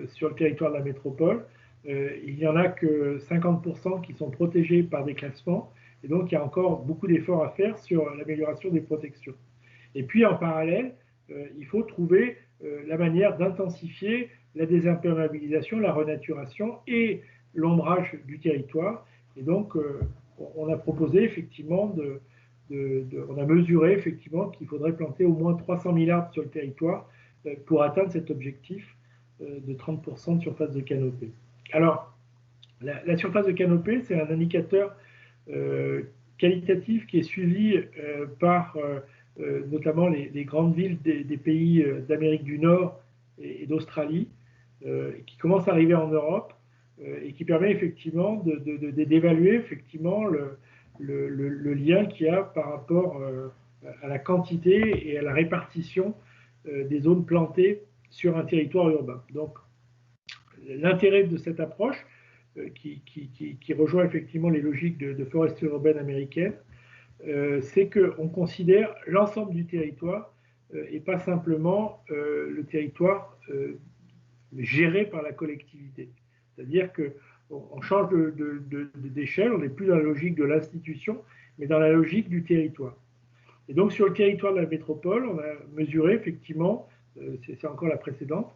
sur le territoire de la métropole. Il n'y en a que 50% qui sont protégés par des classements. Et donc, il y a encore beaucoup d'efforts à faire sur l'amélioration des protections. Et puis, en parallèle, il faut trouver la manière d'intensifier la désimperméabilisation, la renaturation et l'ombrage du territoire. Et donc, on a proposé effectivement on a mesuré effectivement qu'il faudrait planter au moins 300 000 arbres sur le territoire pour atteindre cet objectif de 30% de surface de canopée. Alors, la surface de canopée, c'est un indicateur qualitatif qui est suivi par notamment les grandes villes des pays d'Amérique du Nord et d'Australie, qui commence à arriver en Europe et qui permet effectivement d'évaluer effectivement le lien qu'il y a par rapport à la quantité et à la répartition des zones plantées sur un territoire urbain. Donc, l'intérêt de cette approche, qui rejoint effectivement les logiques de foresterie urbaine américaine, c'est qu'on considère l'ensemble du territoire et pas simplement le territoire géré par la collectivité. C'est-à-dire qu'on change d'échelle, on n'est plus dans la logique de l'institution, mais dans la logique du territoire. Et donc sur le territoire de la métropole, on a mesuré effectivement, c'est encore la précédente,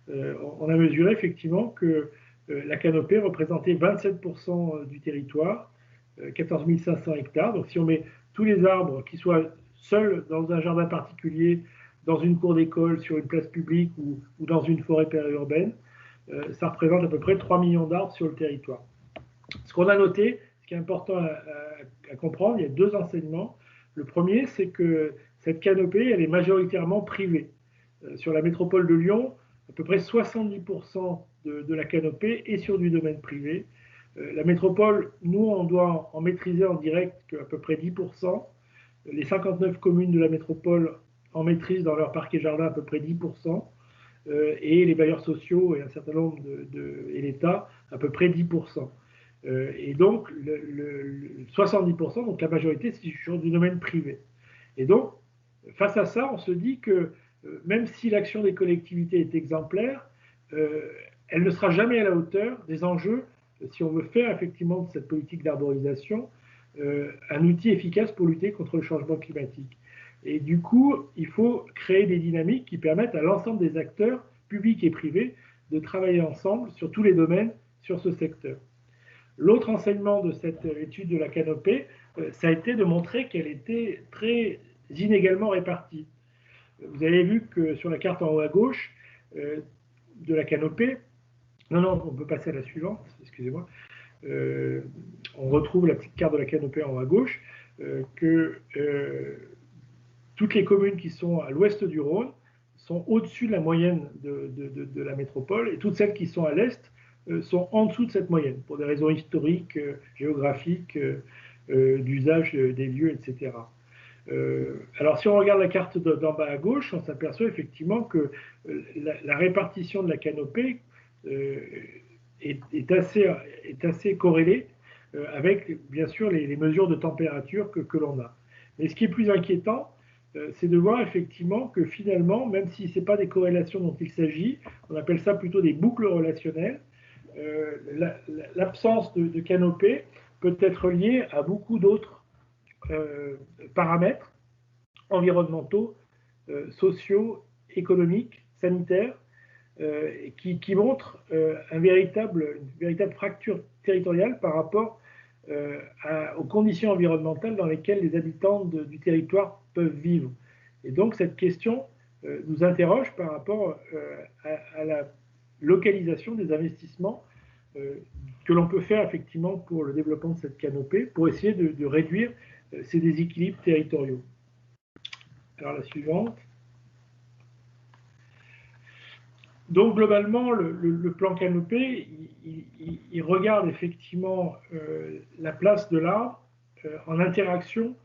on a mesuré effectivement que la canopée représentait 27% du territoire, 14 500 hectares. Donc si on met tous les arbres qui soient seuls dans un jardin particulier, dans une cour d'école, sur une place publique ou dans une forêt périurbaine, ça représente à peu près 3 millions d'arbres sur le territoire. Ce qu'on a noté, ce qui est important à comprendre, il y a deux enseignements. Le premier, c'est que cette canopée, elle est majoritairement privée. Sur la métropole de Lyon, à peu près 70% de la canopée est sur du domaine privé. La métropole, nous, on doit en maîtriser en direct qu'à peu près 10%. Les 59 communes de la métropole en maîtrisent dans leur parc et jardin à peu près 10%. Et les bailleurs sociaux et un certain nombre et l'État à peu près 10%. Et donc, 70%, donc la majorité, c'est sur du domaine privé. Et donc, face à ça, on se dit que même si l'action des collectivités est exemplaire, elle ne sera jamais à la hauteur des enjeux si on veut faire effectivement de cette politique d'arborisation un outil efficace pour lutter contre le changement climatique. Et du coup, il faut créer des dynamiques qui permettent à l'ensemble des acteurs, publics et privés, de travailler ensemble sur tous les domaines sur ce secteur. L'autre enseignement de cette étude de la canopée, ça a été de montrer qu'elle était très inégalement répartie. Vous avez vu que sur la carte en haut à gauche de la canopée, non, on peut passer à la suivante, excusez-moi, on retrouve la petite carte de la canopée en haut à gauche, que toutes les communes qui sont à l'ouest du Rhône sont au-dessus de la moyenne de la métropole, et toutes celles qui sont à l'est sont en dessous de cette moyenne, pour des raisons historiques, géographiques, d'usage des lieux, etc. Alors si on regarde la carte d'en bas à gauche, on s'aperçoit effectivement que la répartition de la canopée est assez corrélée avec, bien sûr, les mesures de température que l'on a. Mais ce qui est plus inquiétant, c'est de voir effectivement que finalement, même si ce n'est pas des corrélations dont il s'agit, on appelle ça plutôt des boucles relationnelles, l'absence de canopée peut être liée à beaucoup d'autres paramètres environnementaux, sociaux, économiques, sanitaires, qui montrent une véritable fracture territoriale par rapport aux conditions environnementales dans lesquelles les habitants du territoire peuvent vivre. Et donc cette question nous interroge par rapport à la localisation des investissements que l'on peut faire effectivement pour le développement de cette canopée, pour essayer de réduire ces déséquilibres territoriaux. Alors la suivante. Donc globalement, le plan canopée, il regarde effectivement la place de l'arbre en interaction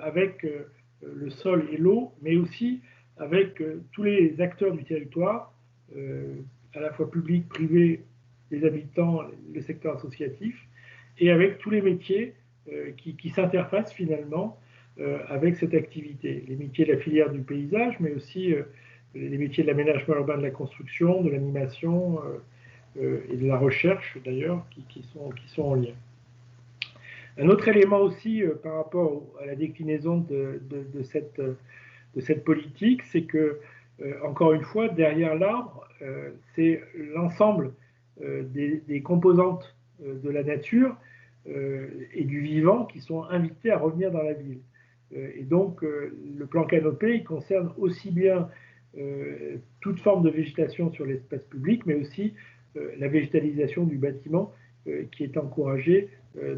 avec le sol et l'eau, mais aussi avec tous les acteurs du territoire, à la fois publics, privés, les habitants, le secteur associatif, et avec tous les métiers qui s'interfacent finalement avec cette activité. Les métiers de la filière du paysage, mais aussi les métiers de l'aménagement urbain, de la construction, de l'animation et de la recherche d'ailleurs, qui sont en lien. Un autre élément aussi par rapport à la déclinaison de cette politique, c'est que, encore une fois, derrière l'arbre, c'est l'ensemble des composantes de la nature et du vivant qui sont invitées à revenir dans la ville. Et donc, le plan Canopée, il concerne aussi bien toute forme de végétation sur l'espace public, mais aussi la végétalisation du bâtiment qui est encouragée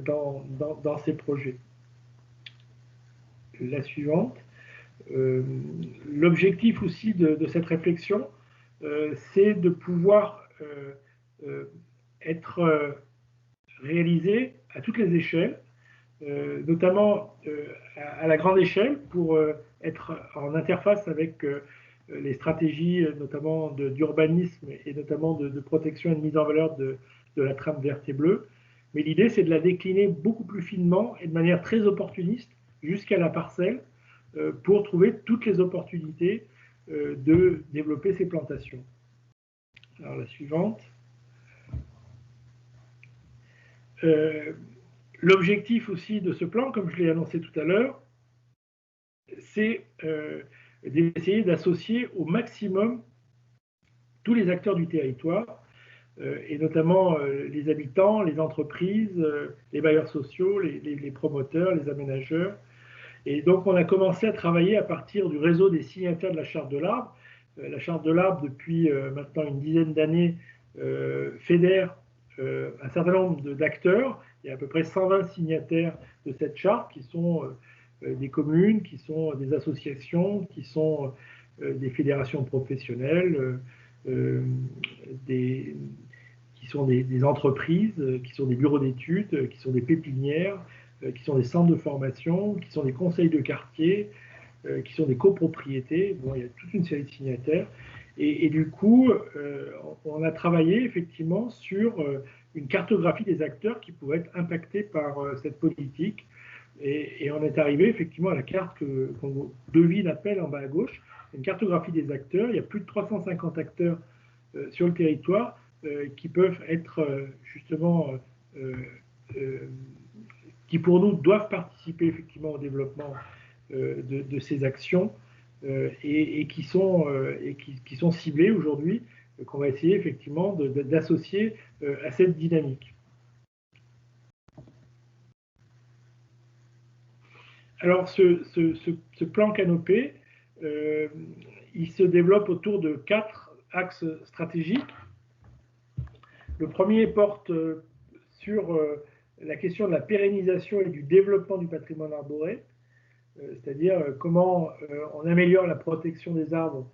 dans ces projets. La suivante. L'objectif aussi de cette réflexion, c'est de pouvoir être réalisé à toutes les échelles, notamment à la grande échelle pour être en interface avec les stratégies notamment d'urbanisme et notamment de protection et de mise en valeur de la trame verte et bleue. Mais l'idée, c'est de la décliner beaucoup plus finement et de manière très opportuniste jusqu'à la parcelle pour trouver toutes les opportunités de développer ces plantations. Alors la suivante. L'objectif aussi de ce plan, comme je l'ai annoncé tout à l'heure, c'est d'essayer d'associer au maximum tous les acteurs du territoire, et notamment les habitants, les entreprises, les bailleurs sociaux, les promoteurs, les aménageurs. Et donc on a commencé à travailler à partir du réseau des signataires de la Charte de l'Arbre. La Charte de l'Arbre, depuis maintenant une dizaine d'années, fédère un certain nombre d'acteurs. Il y a à peu près 120 signataires de cette charte qui sont des communes, qui sont des associations, qui sont des fédérations professionnelles, qui sont des entreprises, qui sont des bureaux d'études, qui sont des pépinières, qui sont des centres de formation, qui sont des conseils de quartier, qui sont des copropriétés. Bon, il y a toute une série de signataires. Et du coup, on a travaillé effectivement sur une cartographie des acteurs qui pourraient être impactés par cette politique. Et on est arrivé effectivement à la carte qu'on devine appelle en bas à gauche, une cartographie des acteurs. Il y a plus de 350 acteurs sur le territoire qui peuvent être justement, qui pour nous doivent participer effectivement au développement de ces actions et qui sont ciblés aujourd'hui, qu'on va essayer effectivement d'associer à cette dynamique. Alors ce plan Canopée, il se développe autour de 4 axes stratégiques. Le premier porte sur la question de la pérennisation et du développement du patrimoine arboré, c'est-à-dire comment on améliore la protection des arbres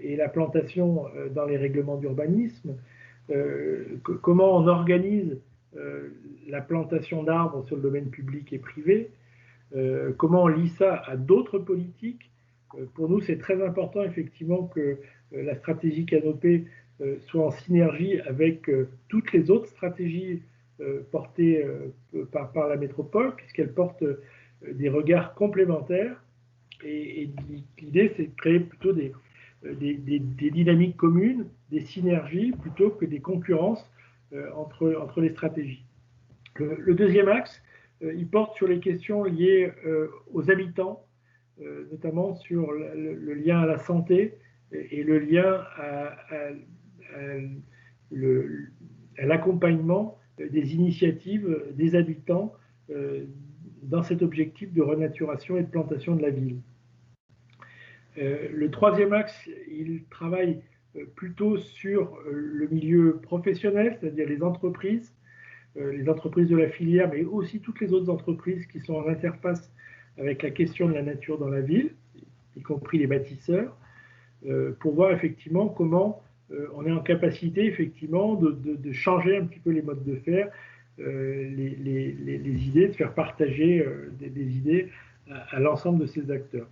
et la plantation dans les règlements d'urbanisme, comment on organise la plantation d'arbres sur le domaine public et privé, comment on lie ça à d'autres politiques. Pour nous, c'est très important effectivement que la stratégie Canopée soit en synergie avec toutes les autres stratégies portées par la métropole, puisqu'elle porte des regards complémentaires. Et l'idée, c'est de créer plutôt des dynamiques communes, des synergies, plutôt que des concurrences entre les stratégies. Le deuxième axe, il porte sur les questions liées aux habitants, notamment sur le lien à la santé et le lien à l'accompagnement des initiatives des habitants dans cet objectif de renaturation et de plantation de la ville. Le troisième axe, il travaille plutôt sur le milieu professionnel, c'est-à-dire les entreprises de la filière, mais aussi toutes les autres entreprises qui sont en interface avec la question de la nature dans la ville, y compris les bâtisseurs, pour voir effectivement comment on est en capacité effectivement de changer un petit peu les modes de faire, les idées, de faire partager des idées à l'ensemble de ces acteurs.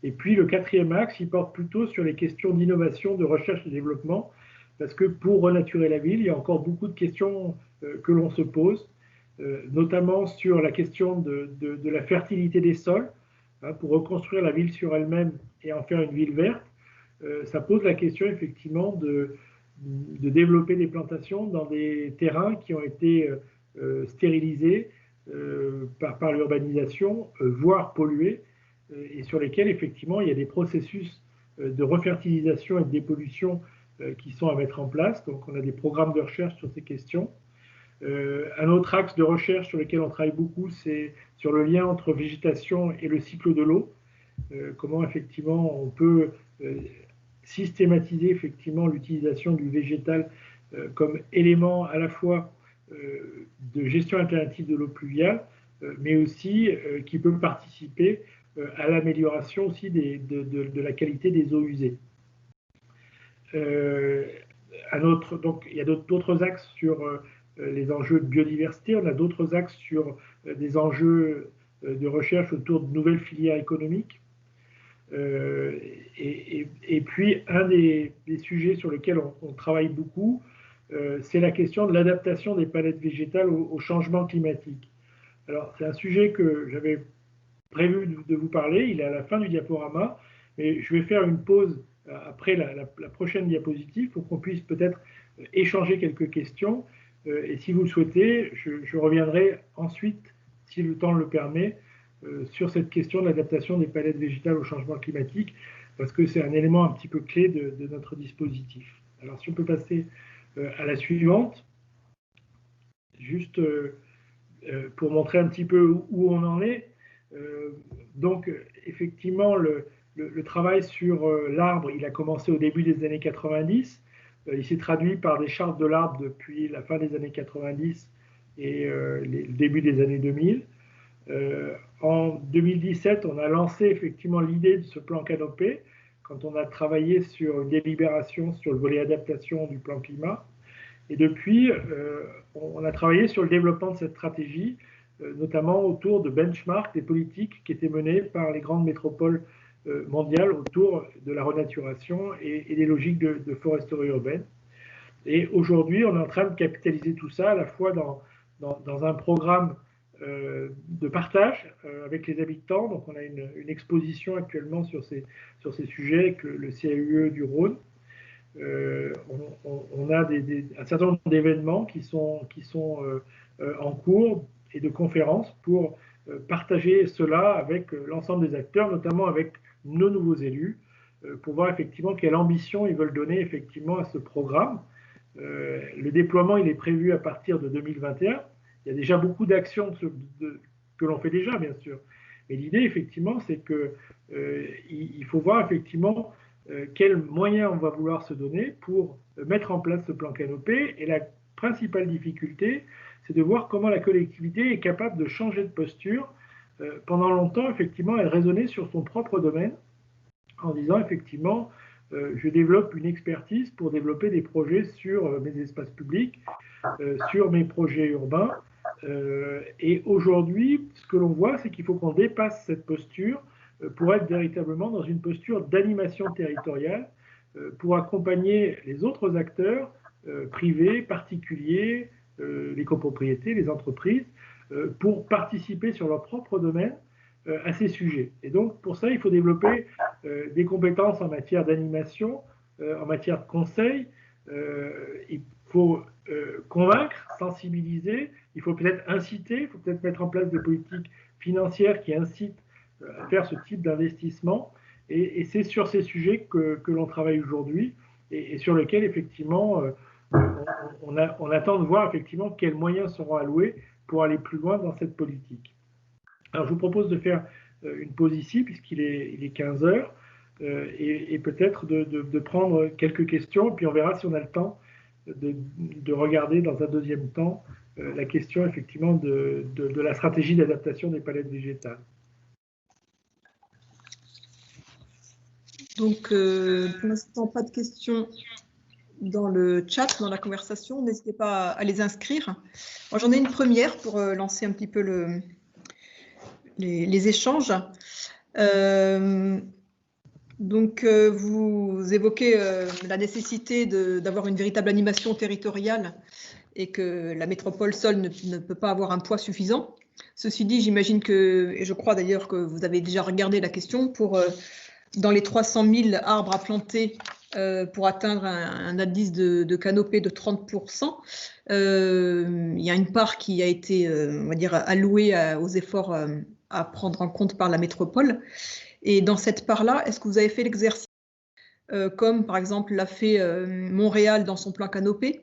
Et puis le quatrième axe, il porte plutôt sur les questions d'innovation, de recherche et développement, parce que pour renaturer la ville, il y a encore beaucoup de questions que l'on se pose, notamment sur la question de la fertilité des sols, hein, pour reconstruire la ville sur elle-même et en faire une ville verte. Ça pose la question effectivement de développer des plantations dans des terrains qui ont été stérilisés par l'urbanisation, voire pollués, et sur lesquels effectivement il y a des processus de refertilisation et de dépollution qui sont à mettre en place. Donc on a des programmes de recherche sur ces questions. Un autre axe de recherche sur lequel on travaille beaucoup, c'est sur le lien entre végétation et le cycle de l'eau. Comment effectivement on peut systématiser effectivement l'utilisation du végétal comme élément à la fois de gestion alternative de l'eau pluviale, mais aussi qui peut participer à l'amélioration aussi de la qualité des eaux usées. Donc, il y a d'autres axes sur les enjeux de biodiversité, on a d'autres axes sur des enjeux de recherche autour de nouvelles filières économiques. Et puis, un des sujets sur lesquels on travaille beaucoup, c'est la question de l'adaptation des palettes végétales au changement climatique. Alors, c'est un sujet que j'avais prévu de vous parler, il est à la fin du diaporama, mais je vais faire une pause après la prochaine diapositive pour qu'on puisse peut-être échanger quelques questions. Et si vous le souhaitez, je reviendrai ensuite, si le temps le permet, sur cette question de l'adaptation des palettes végétales au changement climatique, parce que c'est un élément un petit peu clé de notre dispositif. Alors si on peut passer à la suivante, juste pour montrer un petit peu où on en est. Donc effectivement, le travail sur l'arbre, il a commencé au début des années 90. Il s'est traduit par des chartes de l'arbre depuis la fin des années 90 et le début des années 2000. En 2017, on a lancé effectivement l'idée de ce plan canopé quand on a travaillé sur une délibération sur le volet adaptation du plan climat. Et depuis, on a travaillé sur le développement de cette stratégie, notamment autour de benchmarks des politiques qui étaient menées par les grandes métropoles mondiales autour de la renaturation et des logiques de foresterie urbaine. Et aujourd'hui, on est en train de capitaliser tout ça à la fois dans un programme de partage avec les habitants. Donc on a une exposition actuellement sur ces sujets avec le CAUE du Rhône. On a un certain nombre d'événements qui sont en cours et de conférences pour partager cela avec l'ensemble des acteurs, notamment avec nos nouveaux élus, pour voir effectivement quelle ambition ils veulent donner effectivement à ce programme. Le déploiement, il est prévu à partir de 2021. Il y a déjà beaucoup d'actions que l'on fait déjà, bien sûr. Mais l'idée, effectivement, c'est qu'il faut voir effectivement quels moyens on va vouloir se donner pour mettre en place ce plan canopé. Et la principale difficulté, c'est de voir comment la collectivité est capable de changer de posture. Pendant longtemps, effectivement, elle raisonnait sur son propre domaine en disant, effectivement, je développe une expertise pour développer des projets sur mes espaces publics, sur mes projets urbains. Et aujourd'hui, ce que l'on voit, c'est qu'il faut qu'on dépasse cette posture pour être véritablement dans une posture d'animation territoriale, pour accompagner les autres acteurs, privés, particuliers, les copropriétés, les entreprises, pour participer sur leur propre domaine à ces sujets. Et donc, pour ça, il faut développer des compétences en matière d'animation, en matière de conseil. Il faut convaincre, sensibiliser, il faut peut-être inciter, il faut peut-être mettre en place des politiques financières qui incitent à faire ce type d'investissement. Et c'est sur ces sujets que l'on travaille aujourd'hui et sur lesquels, effectivement, on attend de voir effectivement quels moyens seront alloués pour aller plus loin dans cette politique. Alors, je vous propose de faire une pause ici, puisqu'il est 15 heures, et peut-être de prendre quelques questions, et puis on verra si on a le temps de regarder dans un deuxième temps la question, effectivement, de la stratégie d'adaptation des palettes végétales. Donc, pour l'instant, pas de questions dans le chat, dans la conversation. N'hésitez pas à les inscrire. Moi, j'en ai une première pour lancer un petit peu les échanges. Donc, vous évoquez la nécessité d'avoir une véritable animation territoriale et que la métropole seule ne peut pas avoir un poids suffisant. Ceci dit, j'imagine que, et je crois d'ailleurs que vous avez déjà regardé la question, dans les 300 000 arbres à planter pour atteindre un indice de canopée de 30%, il y a une part qui a été, on va dire, allouée aux efforts à prendre en compte par la métropole. Et dans cette part-là, est-ce que vous avez fait l'exercice, comme par exemple l'a fait Montréal dans son plan canopé,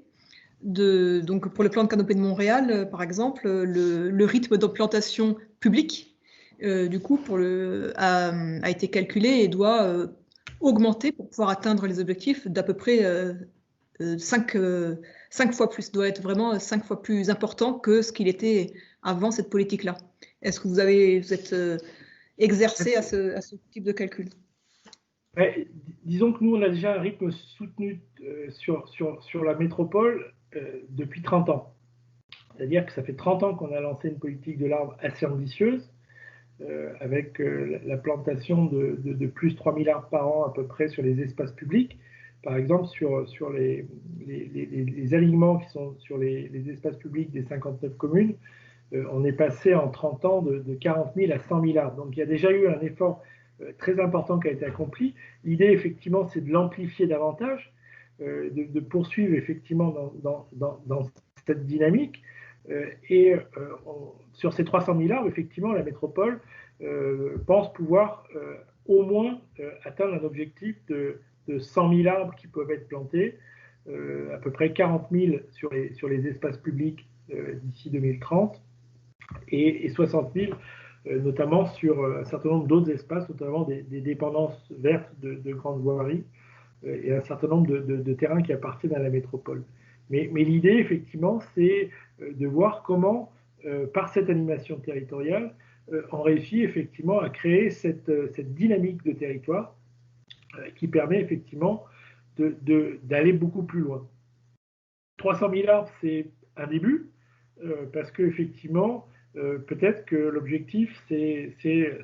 donc pour le plan de canopée de Montréal, par exemple, le rythme de plantation publique, du coup, a été calculé et doit augmenter pour pouvoir atteindre les objectifs d'à peu près 5 fois plus, doit être vraiment 5 fois plus important que ce qu'il était avant cette politique-là. Est-ce que vous êtes exercé à ce type de calcul? Ouais, disons que nous, on a déjà un rythme soutenu sur la métropole depuis 30 ans. C'est-à-dire que ça fait 30 ans qu'on a lancé une politique de l'arbre assez ambitieuse, avec la plantation de plus 3000 arbres par an à peu près sur les espaces publics. Par exemple, sur les alignements qui sont sur les espaces publics des 59 communes, on est passé en 30 ans de 40 000 à 100 000 arbres. Donc il y a déjà eu un effort très important qui a été accompli. L'idée, effectivement, c'est de l'amplifier davantage, de poursuivre effectivement dans cette dynamique. Sur ces 300 000 arbres, effectivement, la métropole pense pouvoir au moins atteindre un objectif de 100 000 arbres qui peuvent être plantés, à peu près 40 000 sur les espaces publics d'ici 2030 et 60 000 notamment sur un certain nombre d'autres espaces, notamment des dépendances vertes de grandes voiries et un certain nombre de terrains qui appartiennent à la métropole. Mais l'idée, effectivement, c'est de voir comment, par cette animation territoriale, on réussit effectivement à créer cette dynamique de territoire qui permet effectivement d'aller beaucoup plus loin. 300 000 arbres, c'est un début, parce qu'effectivement, peut-être que l'objectif, c'est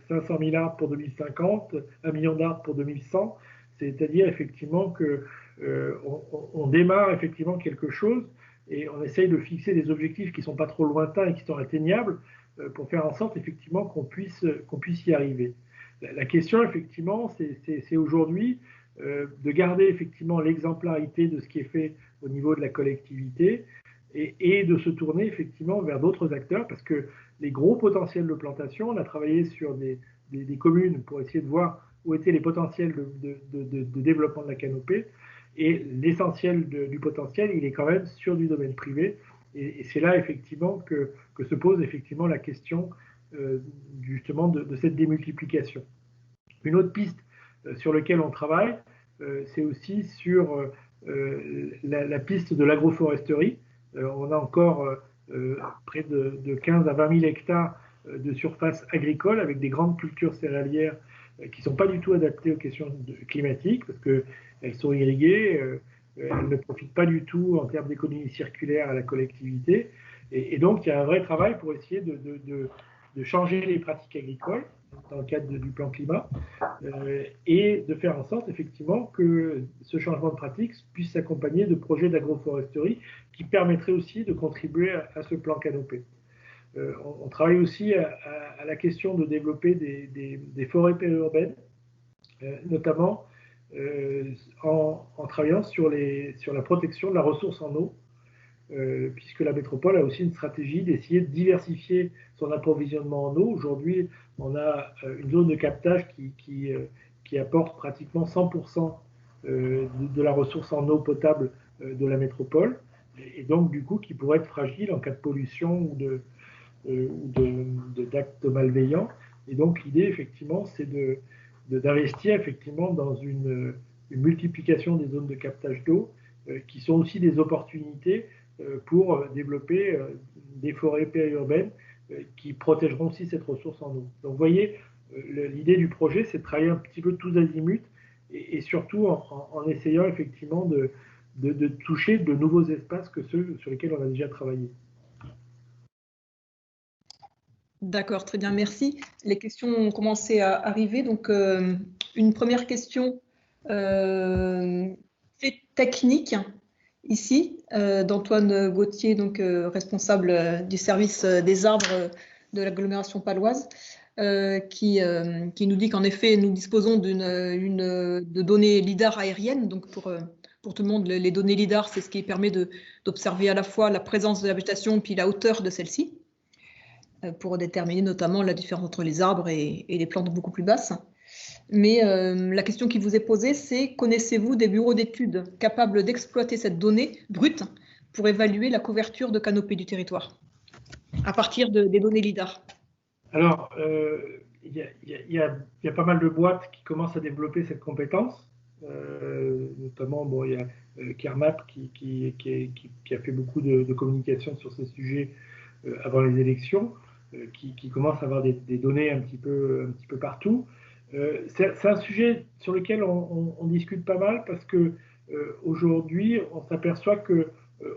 500 000 arbres pour 2050, 1 million d'arbres pour 2100, c'est-à-dire effectivement qu'on démarre effectivement quelque chose et on essaye de fixer des objectifs qui ne sont pas trop lointains et qui sont atteignables pour faire en sorte effectivement qu'on puisse y arriver. La question effectivement, c'est aujourd'hui de garder effectivement l'exemplarité de ce qui est fait au niveau de la collectivité et de se tourner effectivement vers d'autres acteurs, parce que les gros potentiels de plantation, on a travaillé sur des communes pour essayer de voir où étaient les potentiels de développement de la canopée, et l'essentiel du potentiel, il est quand même sur du domaine privé, et c'est là effectivement que se pose effectivement la question justement de cette démultiplication. Une autre piste sur laquelle on travaille, c'est aussi sur la piste de l'agroforesterie. On a encore près de 15 à 20 000 hectares de surface agricole avec des grandes cultures céréalières qui ne sont pas du tout adaptées aux questions climatiques parce qu'elles sont irriguées, elles ne profitent pas du tout en termes d'économie circulaire à la collectivité. Et donc, il y a un vrai travail pour essayer de changer les pratiques agricoles dans le cadre du plan climat et de faire en sorte effectivement que ce changement de pratique puisse s'accompagner de projets d'agroforesterie qui permettraient aussi de contribuer à ce plan canopé. On travaille aussi à la question de développer des forêts périurbaines, notamment en travaillant sur la protection de la ressource en eau, puisque la métropole a aussi une stratégie d'essayer de diversifier son approvisionnement en eau. Aujourd'hui, on a une zone de captage qui apporte pratiquement 100% de la ressource en eau potable de la métropole, et donc du coup qui pourrait être fragile en cas de pollution ou d'actes malveillants. Et donc l'idée, effectivement, c'est d'investir effectivement dans une multiplication des zones de captage d'eau qui sont aussi des opportunités pour développer des forêts périurbaines qui protégeront aussi cette ressource en eau. Donc vous voyez, l'idée du projet, c'est de travailler un petit peu tous azimuts et surtout en essayant effectivement de toucher de nouveaux espaces que ceux sur lesquels on a déjà travaillé. D'accord, très bien, merci. Les questions ont commencé à arriver. Donc, une première question technique ici, d'Antoine Gauthier, donc responsable du service des arbres de l'agglomération paloise, qui nous dit qu'en effet, nous disposons de données LIDAR aériennes. Donc, pour tout le monde, les données LIDAR, c'est ce qui permet d'observer à la fois la présence de la végétation puis la hauteur de celle-ci, pour déterminer notamment la différence entre les arbres et les plantes beaucoup plus basses. Mais la question qui vous est posée, c'est: connaissez-vous des bureaux d'études capables d'exploiter cette donnée brute pour évaluer la couverture de canopée du territoire à partir des données LIDAR? Alors, il y a pas mal de boîtes qui commencent à développer cette compétence. Notamment, bon, il y a Kermap qui a fait beaucoup de communication sur ces sujets avant les élections, qui commence à avoir des données un petit peu partout. C'est un sujet sur lequel on discute pas mal parce que aujourd'hui, on s'aperçoit que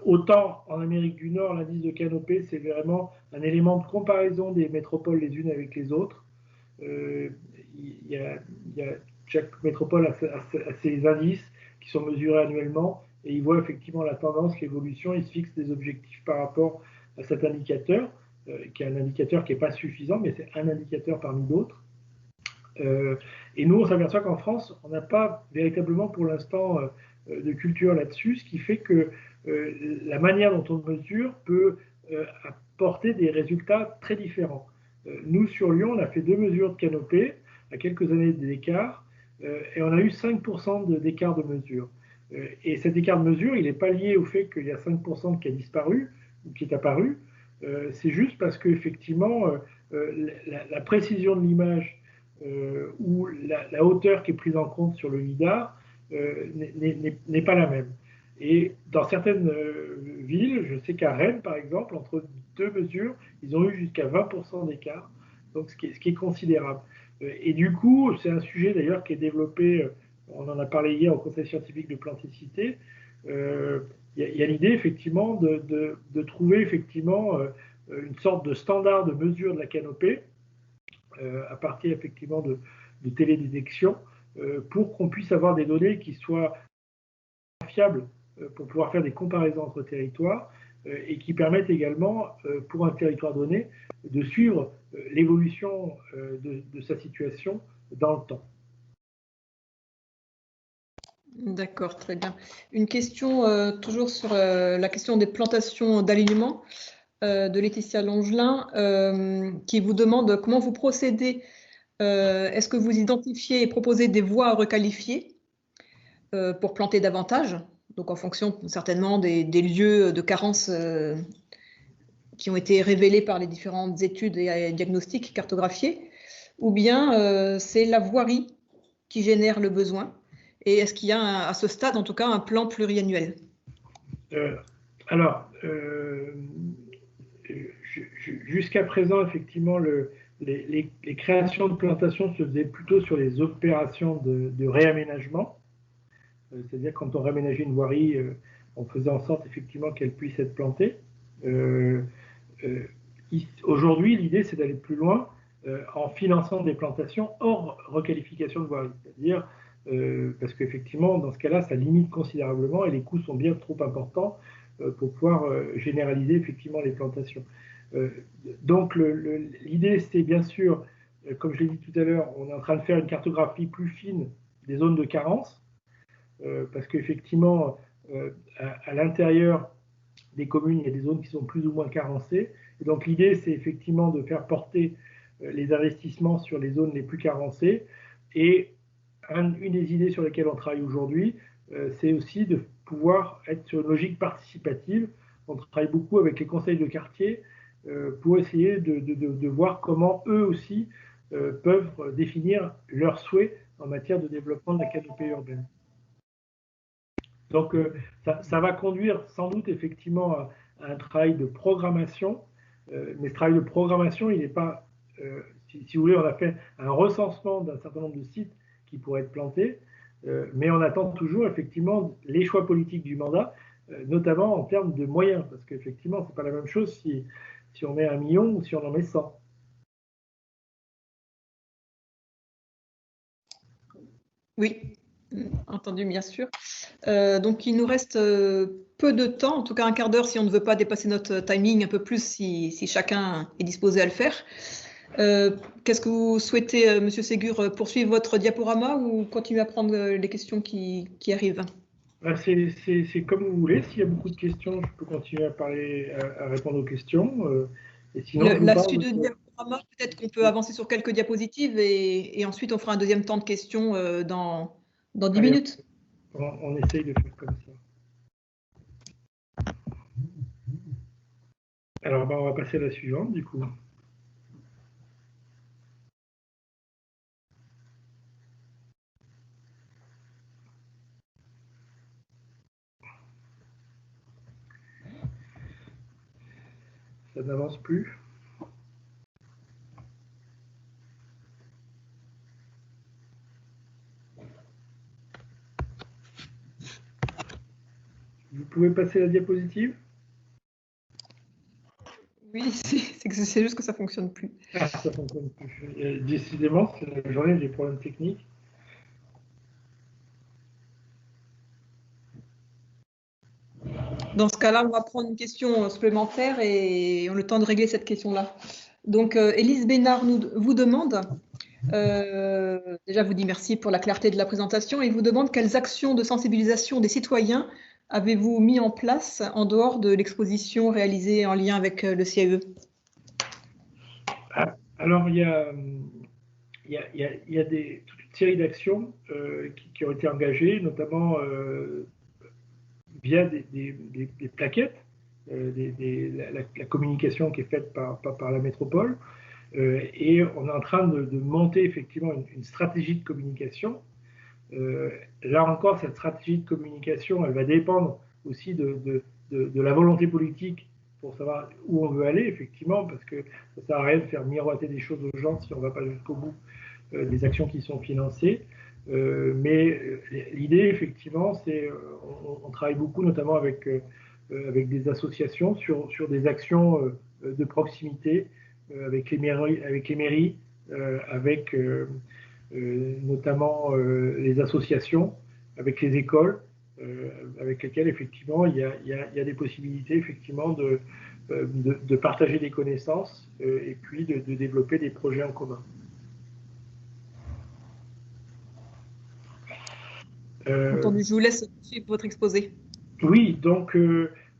autant en Amérique du Nord, l'indice de canopée, c'est vraiment un élément de comparaison des métropoles les unes avec les autres. Chaque métropole a ses indices qui sont mesurés annuellement et ils voient effectivement la tendance, l'évolution, ils se fixent des objectifs par rapport à cet indicateur, qui est un indicateur qui n'est pas suffisant, mais c'est un indicateur parmi d'autres. Et nous, on s'aperçoit qu'en France, on n'a pas véritablement pour l'instant de culture là-dessus, ce qui fait que la manière dont on mesure peut apporter des résultats très différents. Nous, sur Lyon, on a fait 2 mesures de canopée à quelques années d'écart et on a eu 5% d'écart de mesure. Et cet écart de mesure, il n'est pas lié au fait qu'il y a 5% qui a disparu ou qui est apparu. C'est juste parce qu'effectivement, la précision de l'image ou la hauteur qui est prise en compte sur le LIDAR n'est pas la même. Et dans certaines villes, je sais qu'à Rennes, par exemple, entre 2 mesures, ils ont eu jusqu'à 20% d'écart, donc ce qui est considérable. Et du coup, c'est un sujet d'ailleurs qui est développé, on en a parlé hier au Conseil scientifique de Planticité. Il y a l'idée effectivement de trouver effectivement une sorte de standard de mesure de la canopée à partir effectivement de télédétection pour qu'on puisse avoir des données qui soient fiables pour pouvoir faire des comparaisons entre territoires et qui permettent également pour un territoire donné de suivre l'évolution de sa situation dans le temps. D'accord, très bien. Une question toujours sur la question des plantations d'alignement de Laetitia Longelin qui vous demande comment vous procédez. Est-ce que vous identifiez et proposez des voies à requalifier pour planter davantage, donc en fonction certainement des lieux de carence qui ont été révélés par les différentes études et diagnostics cartographiés, ou bien c'est la voirie qui génère le besoin? Et est-ce qu'il y a à ce stade, en tout cas, un plan pluriannuel? Jusqu'à présent, effectivement, les créations de plantations se faisaient plutôt sur les opérations de réaménagement. C'est-à-dire quand on réaménageait une voirie, on faisait en sorte effectivement qu'elle puisse être plantée. Aujourd'hui, l'idée, c'est d'aller plus loin en finançant des plantations hors requalification de voirie. C'est-à-dire, parce qu'effectivement, dans ce cas-là, ça limite considérablement et les coûts sont bien trop importants pour pouvoir généraliser effectivement les plantations. Donc, l'idée, c'est bien sûr, comme je l'ai dit tout à l'heure, on est en train de faire une cartographie plus fine des zones de carence, parce qu'effectivement, à l'intérieur des communes, il y a des zones qui sont plus ou moins carencées. Et donc l'idée, c'est effectivement de faire porter les investissements sur les zones les plus carencées. Et une des idées sur lesquelles on travaille aujourd'hui, c'est aussi de pouvoir être sur une logique participative. On travaille beaucoup avec les conseils de quartier pour essayer de voir comment eux aussi peuvent définir leurs souhaits en matière de développement de la canopée urbaine. Donc, ça va conduire sans doute effectivement à un travail de programmation, mais ce travail de programmation, il n'est pas, si vous voulez, on a fait un recensement d'un certain nombre de sites qui pourraient être plantés, mais on attend toujours effectivement les choix politiques du mandat, notamment en termes de moyens, parce qu'effectivement, ce n'est pas la même chose si on met 1 million ou si on en met 100. Oui, entendu, bien sûr. Donc, il nous reste peu de temps, en tout cas un quart d'heure si on ne veut pas dépasser notre timing, un peu plus si chacun est disposé à le faire. Qu'est-ce que vous souhaitez, Monsieur Ségur, poursuivre votre diaporama ou continuer à prendre les questions qui arrivent? C'est comme vous voulez. S'il y a beaucoup de questions, je peux continuer à répondre aux questions. Et sinon, l'astuce de diaporama, peut-être qu'on peut avancer sur quelques diapositives et ensuite on fera un deuxième temps de questions dans 10 minutes. On essaye de faire comme ça. Alors, on va passer à la suivante, du coup. Ça n'avance plus. Vous pouvez passer la diapositive? Oui, c'est juste que ça ne fonctionne plus. Ah, ça fonctionne plus. Décidément, c'est la journée des problèmes techniques. Dans ce cas-là, on va prendre une question supplémentaire et on a le temps de régler cette question-là. Donc, Élise Bénard vous demande, déjà vous dit merci pour la clarté de la présentation et vous demande quelles actions de sensibilisation des citoyens avez-vous mis en place en dehors de l'exposition réalisée en lien avec le CAE? Alors, il y a toute une série d'actions qui ont été engagées, notamment via des plaquettes, la communication qui est faite par la métropole. Et on est en train de monter effectivement une stratégie de communication. Là encore, cette stratégie de communication, elle va dépendre aussi de la volonté politique pour savoir où on veut aller, effectivement, parce que ça ne sert à rien de faire miroiter des choses aux gens si on ne va pas jusqu'au bout des actions qui sont financées. Mais l'idée, effectivement, c'est on travaille beaucoup, notamment avec des associations, sur des actions de proximité, avec les mairies, avec notamment les associations, avec les écoles, avec lesquelles, effectivement, il y a des possibilités, effectivement, de partager des connaissances et puis de développer des projets en commun. Entendu, je vous laisse suivre votre exposé. Oui, donc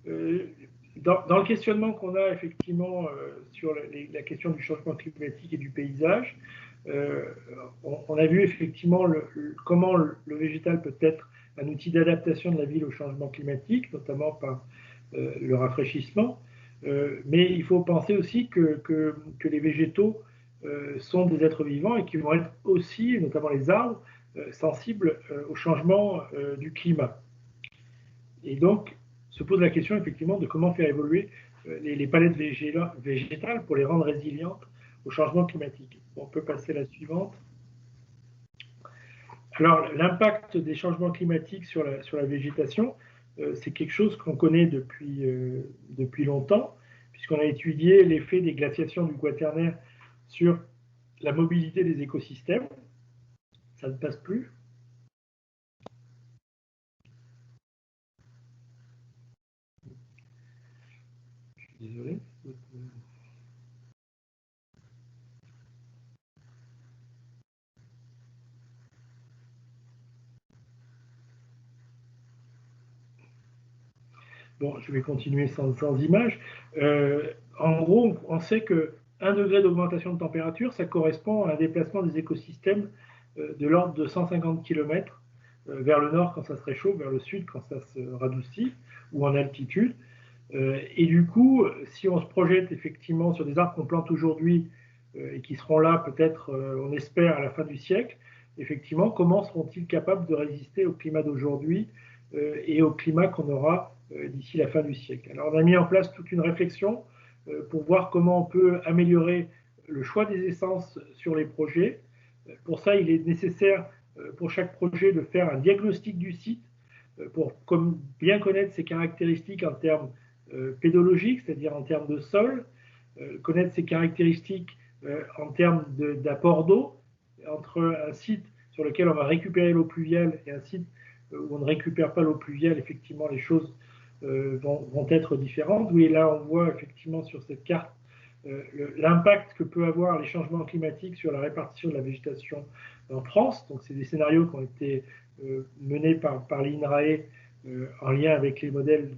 dans le questionnement qu'on a effectivement sur la question du changement climatique et du paysage, on a vu effectivement comment le végétal peut être un outil d'adaptation de la ville au changement climatique, notamment par le rafraîchissement. Mais il faut penser aussi que les végétaux sont des êtres vivants et qui vont être aussi, notamment les arbres, sensibles au changement du climat. Et donc, se pose la question effectivement de comment faire évoluer les palettes végétales pour les rendre résilientes au changement climatique. On peut passer à la suivante. Alors, l'impact des changements climatiques sur la végétation, c'est quelque chose qu'on connaît depuis longtemps, puisqu'on a étudié l'effet des glaciations du Quaternaire sur la mobilité des écosystèmes. Ça ne passe plus. Je suis désolé. Bon, je vais continuer sans image. En gros, on sait que 1 degré d'augmentation de température, ça correspond à un déplacement des écosystèmes de l'ordre de 150 km vers le nord quand ça se réchauffe, vers le sud quand ça se radoucit, ou en altitude. Et du coup, si on se projette effectivement sur des arbres qu'on plante aujourd'hui et qui seront là peut-être, on espère, à la fin du siècle, effectivement, comment seront-ils capables de résister au climat d'aujourd'hui et au climat qu'on aura d'ici la fin du siècle? Alors, on a mis en place toute une réflexion pour voir comment on peut améliorer le choix des essences sur les projets. Pour ça, il est nécessaire pour chaque projet de faire un diagnostic du site pour bien connaître ses caractéristiques en termes pédologiques, c'est-à-dire en termes de sol, connaître ses caractéristiques en termes d'apport d'eau, entre un site sur lequel on va récupérer l'eau pluviale et un site où on ne récupère pas l'eau pluviale, effectivement, les choses vont être différentes. Oui, là, on voit effectivement sur cette carte l'impact que peut avoir les changements climatiques sur la répartition de la végétation en France. Donc, c'est des scénarios qui ont été menés par l'INRAE en lien avec les modèles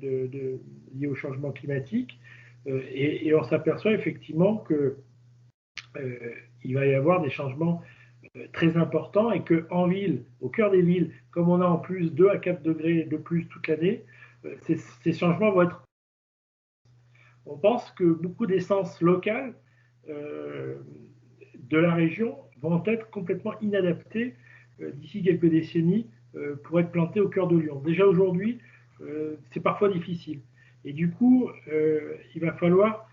liés au changement climatique. Et on s'aperçoit effectivement qu'il va y avoir des changements très importants et qu'en ville, au cœur des villes, comme on a en plus 2 à 4 degrés de plus toute l'année, ces changements vont être... on pense que beaucoup d'essences locales de la région vont être complètement inadaptées d'ici quelques décennies pour être plantées au cœur de Lyon. Déjà aujourd'hui, c'est parfois difficile. Et du coup, il va falloir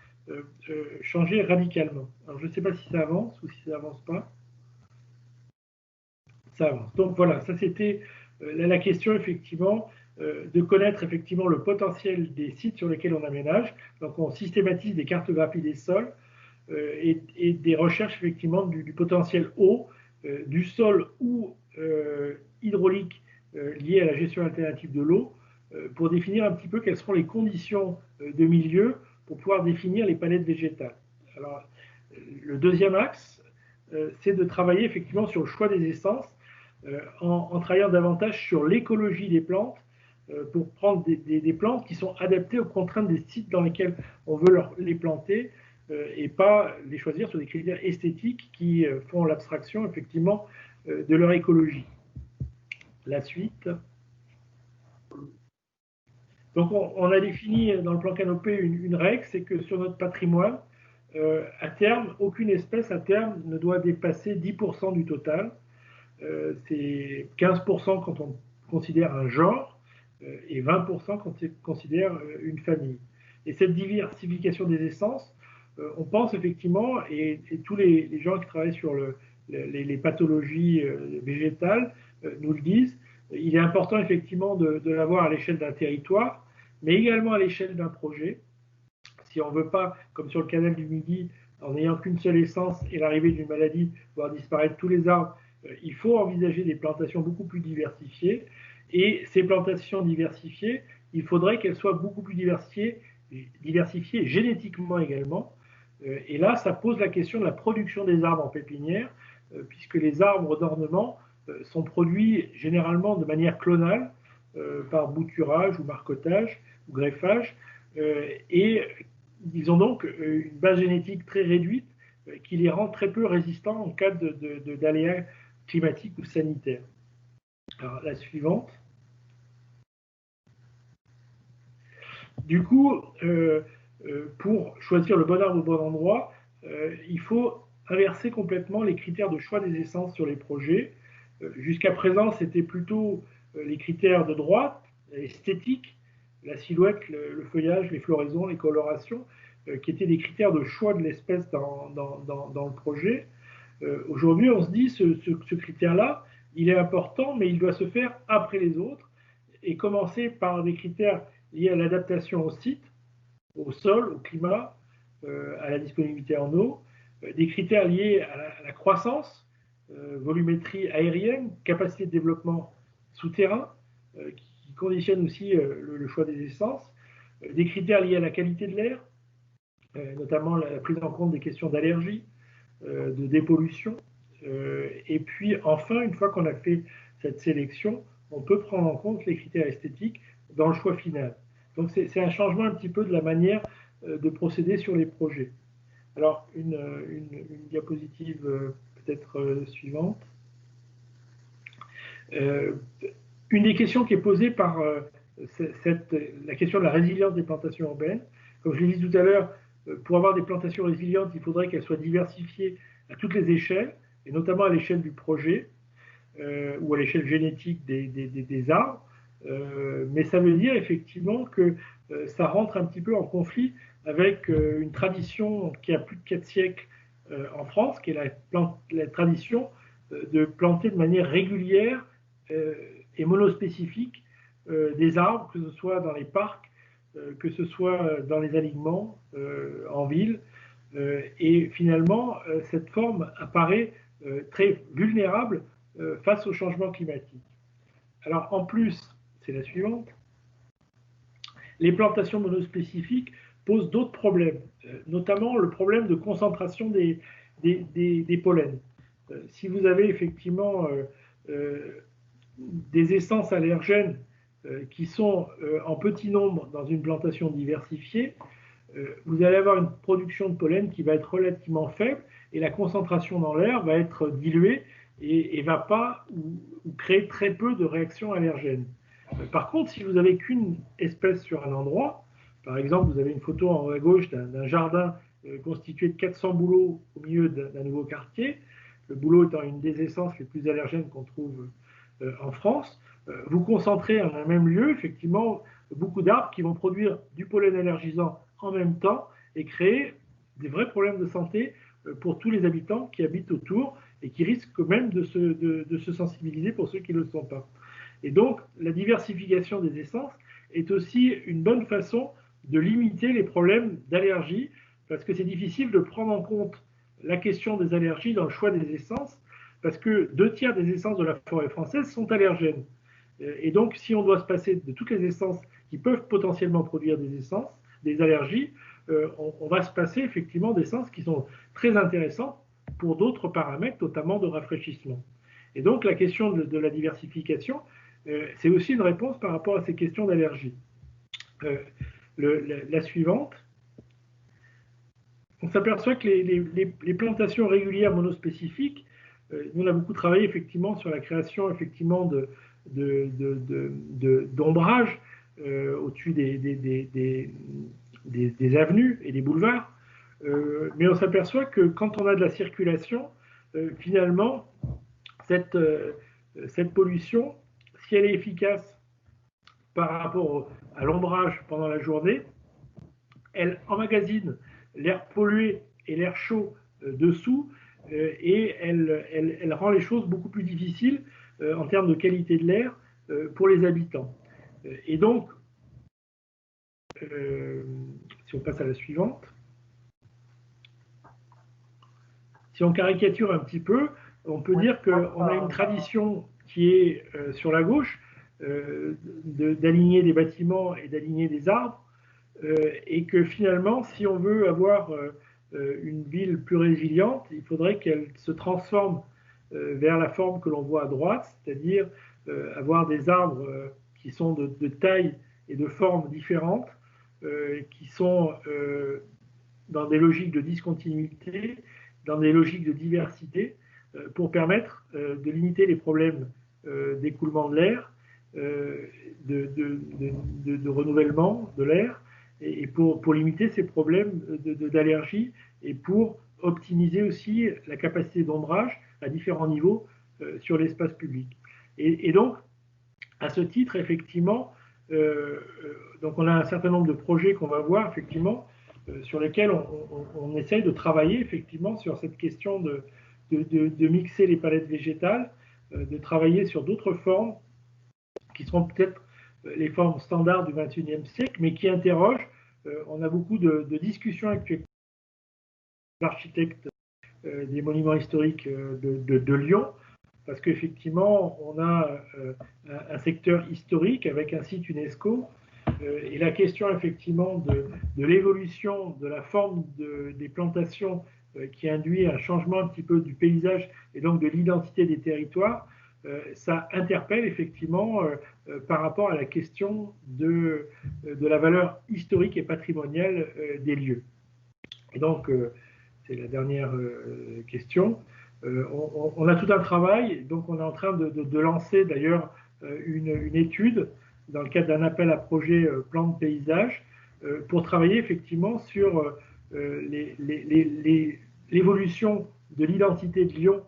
changer radicalement. Alors, je ne sais pas si ça avance ou si ça n'avance pas. Ça avance. Donc voilà, ça c'était la question effectivement de connaître effectivement le potentiel des sites sur lesquels on aménage. Donc on systématise des cartographies des sols et des recherches effectivement du potentiel eau, du sol ou hydraulique lié à la gestion alternative de l'eau pour définir un petit peu quelles seront les conditions de milieu pour pouvoir définir les palettes végétales. Alors le deuxième axe, c'est de travailler effectivement sur le choix des essences en travaillant davantage sur l'écologie des plantes pour prendre des plantes qui sont adaptées aux contraintes des sites dans lesquels on veut les planter et pas les choisir sur des critères esthétiques qui font l'abstraction effectivement de leur écologie. La suite. Donc on a défini dans le plan Canopée une règle, c'est que sur notre patrimoine, à terme, aucune espèce à terme ne doit dépasser 10% du total. C'est 15% quand on considère un genre et 20% quand on considère une famille. Et cette diversification des essences, on pense effectivement, et tous les gens qui travaillent sur les pathologies végétales nous le disent, il est important effectivement de l'avoir à l'échelle d'un territoire, mais également à l'échelle d'un projet. Si on ne veut pas, comme sur le canal du Midi, en n'ayant qu'une seule essence et l'arrivée d'une maladie, voir disparaître tous les arbres, il faut envisager des plantations beaucoup plus diversifiées. Et ces plantations diversifiées, il faudrait qu'elles soient beaucoup plus diversifiées génétiquement également. Et là, ça pose la question de la production des arbres en pépinière, puisque les arbres d'ornement sont produits généralement de manière clonale, par bouturage ou marcottage ou greffage, et ils ont donc une base génétique très réduite qui les rend très peu résistants en cas d'aléas climatiques ou sanitaires. Alors, la suivante. Du coup, pour choisir le bon arbre au bon endroit, il faut inverser complètement les critères de choix des essences sur les projets. Jusqu'à présent, c'était plutôt les critères de droite, esthétiques, la silhouette, le feuillage, les floraisons, les colorations, qui étaient des critères de choix de l'espèce dans le projet. Aujourd'hui, on se dit ce critère-là, il est important, mais il doit se faire après les autres et commencer par des critères liés à l'adaptation au site, au sol, au climat, à la disponibilité en eau, des critères liés à la croissance, volumétrie aérienne, capacité de développement souterrain, qui conditionnent aussi le choix des essences, des critères liés à la qualité de l'air, notamment la prise en compte des questions d'allergie, de dépollution. Et puis enfin, une fois qu'on a fait cette sélection, on peut prendre en compte les critères esthétiques dans le choix final. Donc c'est un changement un petit peu de la manière de procéder sur les projets. Alors une diapositive peut-être suivante. Une des questions qui est posée par la question de la résilience des plantations urbaines. Comme je l'ai dit tout à l'heure, pour avoir des plantations résilientes, il faudrait qu'elles soient diversifiées à toutes les échelles, et notamment à l'échelle du projet ou à l'échelle génétique des arbres. Mais ça veut dire effectivement que ça rentre un petit peu en conflit avec une tradition qui a plus de 4 siècles en France, qui est la tradition de planter de manière régulière et monospécifique des arbres, que ce soit dans les parcs, que ce soit dans les alignements en ville. Et finalement, cette forme apparaît très vulnérable face au changement climatique. Alors en plus, c'est la suivante, les plantations monospécifiques posent d'autres problèmes, notamment le problème de concentration des pollens. Si vous avez effectivement des essences allergènes qui sont en petit nombre dans une plantation diversifiée, vous allez avoir une production de pollen qui va être relativement faible et la concentration dans l'air va être diluée et va pas ou créer très peu de réactions allergènes. Par contre, si vous n'avez qu'une espèce sur un endroit, Par exemple, vous avez une photo en haut à gauche d'un jardin constitué de 400 bouleaux au milieu d'un nouveau quartier, le bouleau étant une des essences les plus allergènes qu'on trouve en France. Vous concentrez en un même lieu, effectivement, beaucoup d'arbres qui vont produire du pollen allergisant en même temps et créer des vrais problèmes de santé pour tous les habitants qui habitent autour et qui risquent même de se sensibiliser pour ceux qui ne le sont pas. Et donc, la diversification des essences est aussi une bonne façon de limiter les problèmes d'allergie, parce que c'est difficile de prendre en compte la question des allergies dans le choix des essences, parce que 2/3 des essences de la forêt française sont allergènes. Et donc, si on doit se passer de toutes les essences qui peuvent potentiellement produire des allergies, on va se passer effectivement d'essences qui sont très intéressantes pour d'autres paramètres, notamment de rafraîchissement. Et donc, la question de la diversification, c'est aussi une réponse par rapport à ces questions d'allergie. La suivante, on s'aperçoit que les plantations régulières monospécifiques, nous on a beaucoup travaillé effectivement sur la création effectivement d'ombrage au-dessus des avenues et des boulevards, mais on s'aperçoit que quand on a de la circulation, finalement, cette pollution, si elle est efficace par rapport à l'ombrage pendant la journée, elle emmagasine l'air pollué et l'air chaud dessous et elle rend les choses beaucoup plus difficiles en termes de qualité de l'air pour les habitants. Et donc, si on passe à la suivante, si on caricature un petit peu, on peut dire qu'on a une tradition qui est sur la gauche, d'aligner des bâtiments et d'aligner des arbres, et que finalement, si on veut avoir une ville plus résiliente, il faudrait qu'elle se transforme vers la forme que l'on voit à droite, c'est-à-dire avoir des arbres qui sont de taille et de forme différentes, qui sont dans des logiques de discontinuité, dans des logiques de diversité, pour permettre de limiter les problèmes d'écoulement de l'air, de renouvellement de l'air, et pour limiter ces problèmes d'allergie et pour optimiser aussi la capacité d'ombrage à différents niveaux sur l'espace public. Et donc, à ce titre, effectivement, donc on a un certain nombre de projets qu'on va voir, effectivement, sur lesquels on essaye de travailler, effectivement, sur cette question de mixer les palettes végétales, de travailler sur d'autres formes qui seront peut-être les formes standards du XXIe siècle, mais qui interrogent. On a beaucoup de discussions avec les architectes des monuments historiques de Lyon, parce qu'effectivement, on a un secteur historique avec un site UNESCO, et la question effectivement de l'évolution de la forme des plantations qui induit un changement un petit peu du paysage et donc de l'identité des territoires, ça interpelle effectivement par rapport à la question de la valeur historique et patrimoniale des lieux. Et donc, c'est la dernière question. On a tout un travail, donc on est en train de lancer d'ailleurs une étude dans le cadre d'un appel à projet plan de paysage pour travailler effectivement sur l'évolution de l'identité de Lyon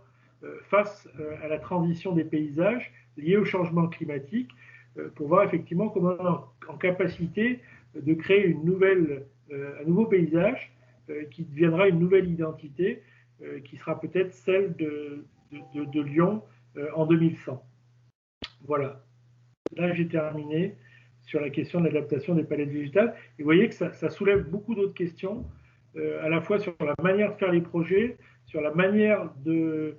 face à la transition des paysages liés au changement climatique, pour voir effectivement comment on est en capacité de créer un nouveau paysage qui deviendra une nouvelle identité qui sera peut-être celle de Lyon en 2100. Voilà. Là, j'ai terminé sur la question de l'adaptation des palettes végétales. Et vous voyez que ça soulève beaucoup d'autres questions, à la fois sur la manière de faire les projets, sur la manière de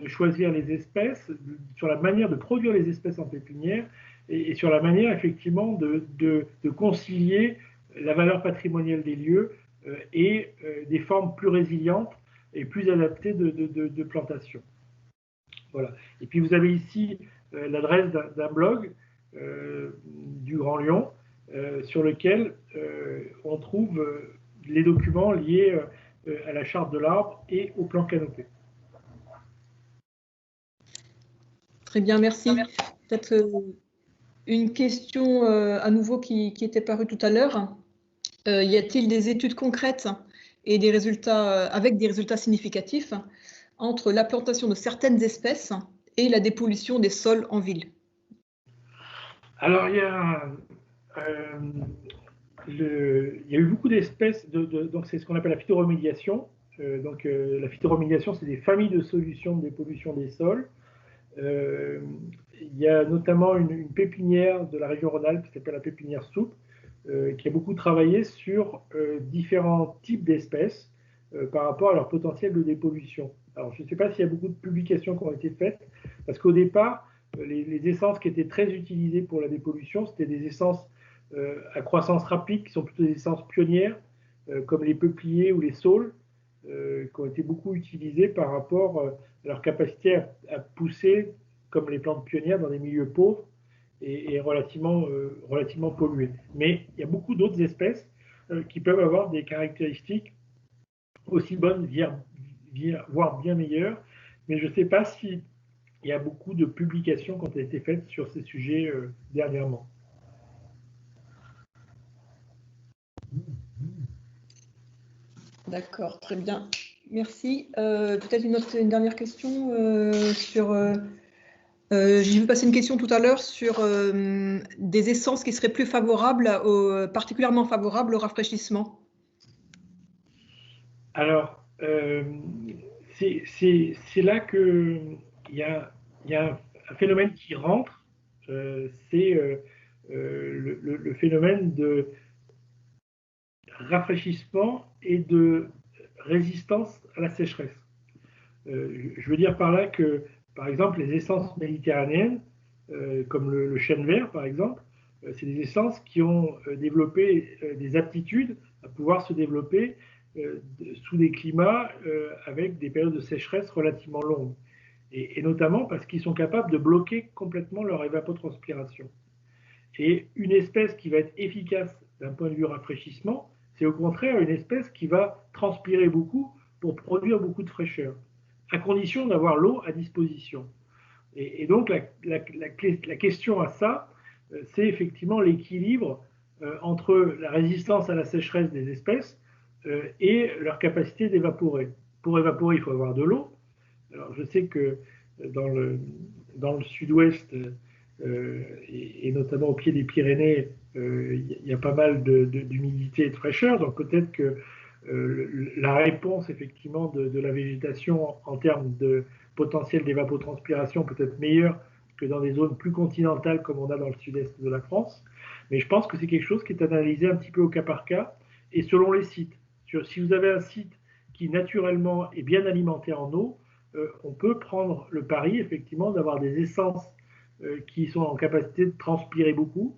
choisir les espèces, sur la manière de produire les espèces en pépinière, et sur la manière effectivement de concilier la valeur patrimoniale des lieux et des formes plus résilientes et plus adaptées de plantation. Voilà. Et puis vous avez ici l'adresse d'un blog du Grand Lyon sur lequel on trouve les documents liés à la charte de l'arbre et au plan canopé. Très bien, merci. Peut-être une question à nouveau qui était parue tout à l'heure. Y a-t-il des études concrètes et des résultats, avec des résultats significatifs entre la plantation de certaines espèces et la dépollution des sols en ville? Alors, il y a eu beaucoup d'espèces, donc c'est ce qu'on appelle la phytoremédiation. La phytoremédiation, c'est des familles de solutions de dépollution des sols. Il y a notamment une pépinière de la région Rhône-Alpes qui s'appelle la pépinière Soupe, qui a beaucoup travaillé sur différents types d'espèces par rapport à leur potentiel de dépollution. Alors, je ne sais pas s'il y a beaucoup de publications qui ont été faites, parce qu'au départ, les essences qui étaient très utilisées pour la dépollution, c'était des essences à croissance rapide, qui sont plutôt des essences pionnières, comme les peupliers ou les saules, qui ont été beaucoup utilisées par rapport à leur capacité à pousser comme les plantes pionnières dans des milieux pauvres et relativement pollués. Mais il y a beaucoup d'autres espèces qui peuvent avoir des caractéristiques aussi bonnes, voire bien meilleures, mais je ne sais pas s'il y a beaucoup de publications qui ont été faites sur ces sujets dernièrement. D'accord, très bien. Merci. Peut-être une dernière question sur... j'ai vu passer une question tout à l'heure sur des essences qui seraient plus favorables, particulièrement favorables au rafraîchissement. Alors, c'est là qu'il y a un phénomène qui rentre, c'est le phénomène de rafraîchissement et de résistance à la sécheresse. Je veux dire par là que, par exemple, les essences méditerranéennes, comme le chêne vert, par exemple, c'est des essences qui ont développé des aptitudes à pouvoir se développer sous des climats avec des périodes de sécheresse relativement longues. Et notamment parce qu'ils sont capables de bloquer complètement leur évapotranspiration. Et une espèce qui va être efficace d'un point de vue rafraîchissement, c'est au contraire une espèce qui va transpirer beaucoup pour produire beaucoup de fraîcheur, à condition d'avoir l'eau à disposition. Et donc la question à ça, c'est effectivement l'équilibre entre la résistance à la sécheresse des espèces et leur capacité d'évaporer. Pour évaporer, il faut avoir de l'eau. Alors je sais que dans le sud-ouest, et notamment au pied des Pyrénées, il y a pas mal d'humidité et de fraîcheur, donc peut-être que la réponse effectivement de la végétation en termes de potentiel d'évapotranspiration peut être meilleure que dans des zones plus continentales comme on a dans le sud-est de la France. Mais je pense que c'est quelque chose qui est analysé un petit peu au cas par cas et selon les sites. Si vous avez un site qui naturellement est bien alimenté en eau, on peut prendre le pari effectivement d'avoir des essences qui sont en capacité de transpirer beaucoup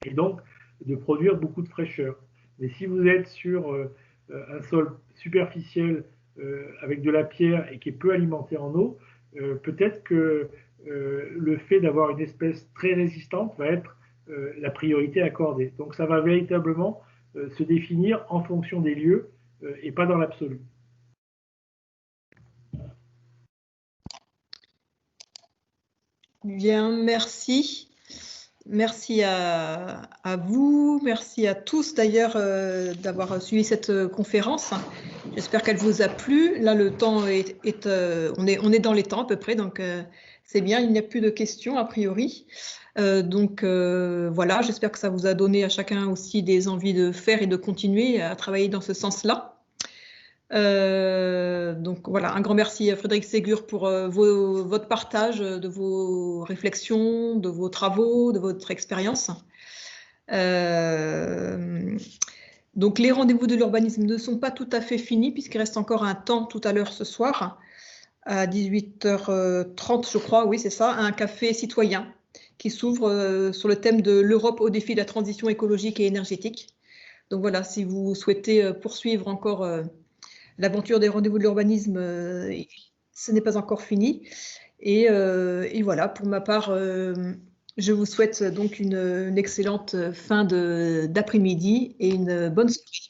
et donc de produire beaucoup de fraîcheur. Mais si vous êtes sur un sol superficiel avec de la pierre et qui est peu alimenté en eau, peut-être que le fait d'avoir une espèce très résistante va être la priorité accordée. Donc ça va véritablement se définir en fonction des lieux et pas dans l'absolu. Bien, merci. Merci à vous, merci à tous d'ailleurs d'avoir suivi cette conférence. J'espère qu'elle vous a plu. Là, le temps on est dans les temps à peu près, donc c'est bien, il n'y a plus de questions a priori. Voilà, j'espère que ça vous a donné à chacun aussi des envies de faire et de continuer à travailler dans ce sens-là. Donc voilà, un grand merci à Frédéric Ségur pour votre partage de vos réflexions, de vos travaux, de votre expérience. Donc les rendez-vous de l'urbanisme ne sont pas tout à fait finis puisqu'il reste encore un temps tout à l'heure ce soir à 18h30 je crois, oui c'est ça, un café citoyen qui s'ouvre sur le thème de l'Europe au défi de la transition écologique et énergétique. Donc voilà, si vous souhaitez poursuivre encore l'aventure des rendez-vous de l'urbanisme, ce n'est pas encore fini. Et voilà, pour ma part, je vous souhaite donc une excellente fin d'après-midi et une bonne soirée.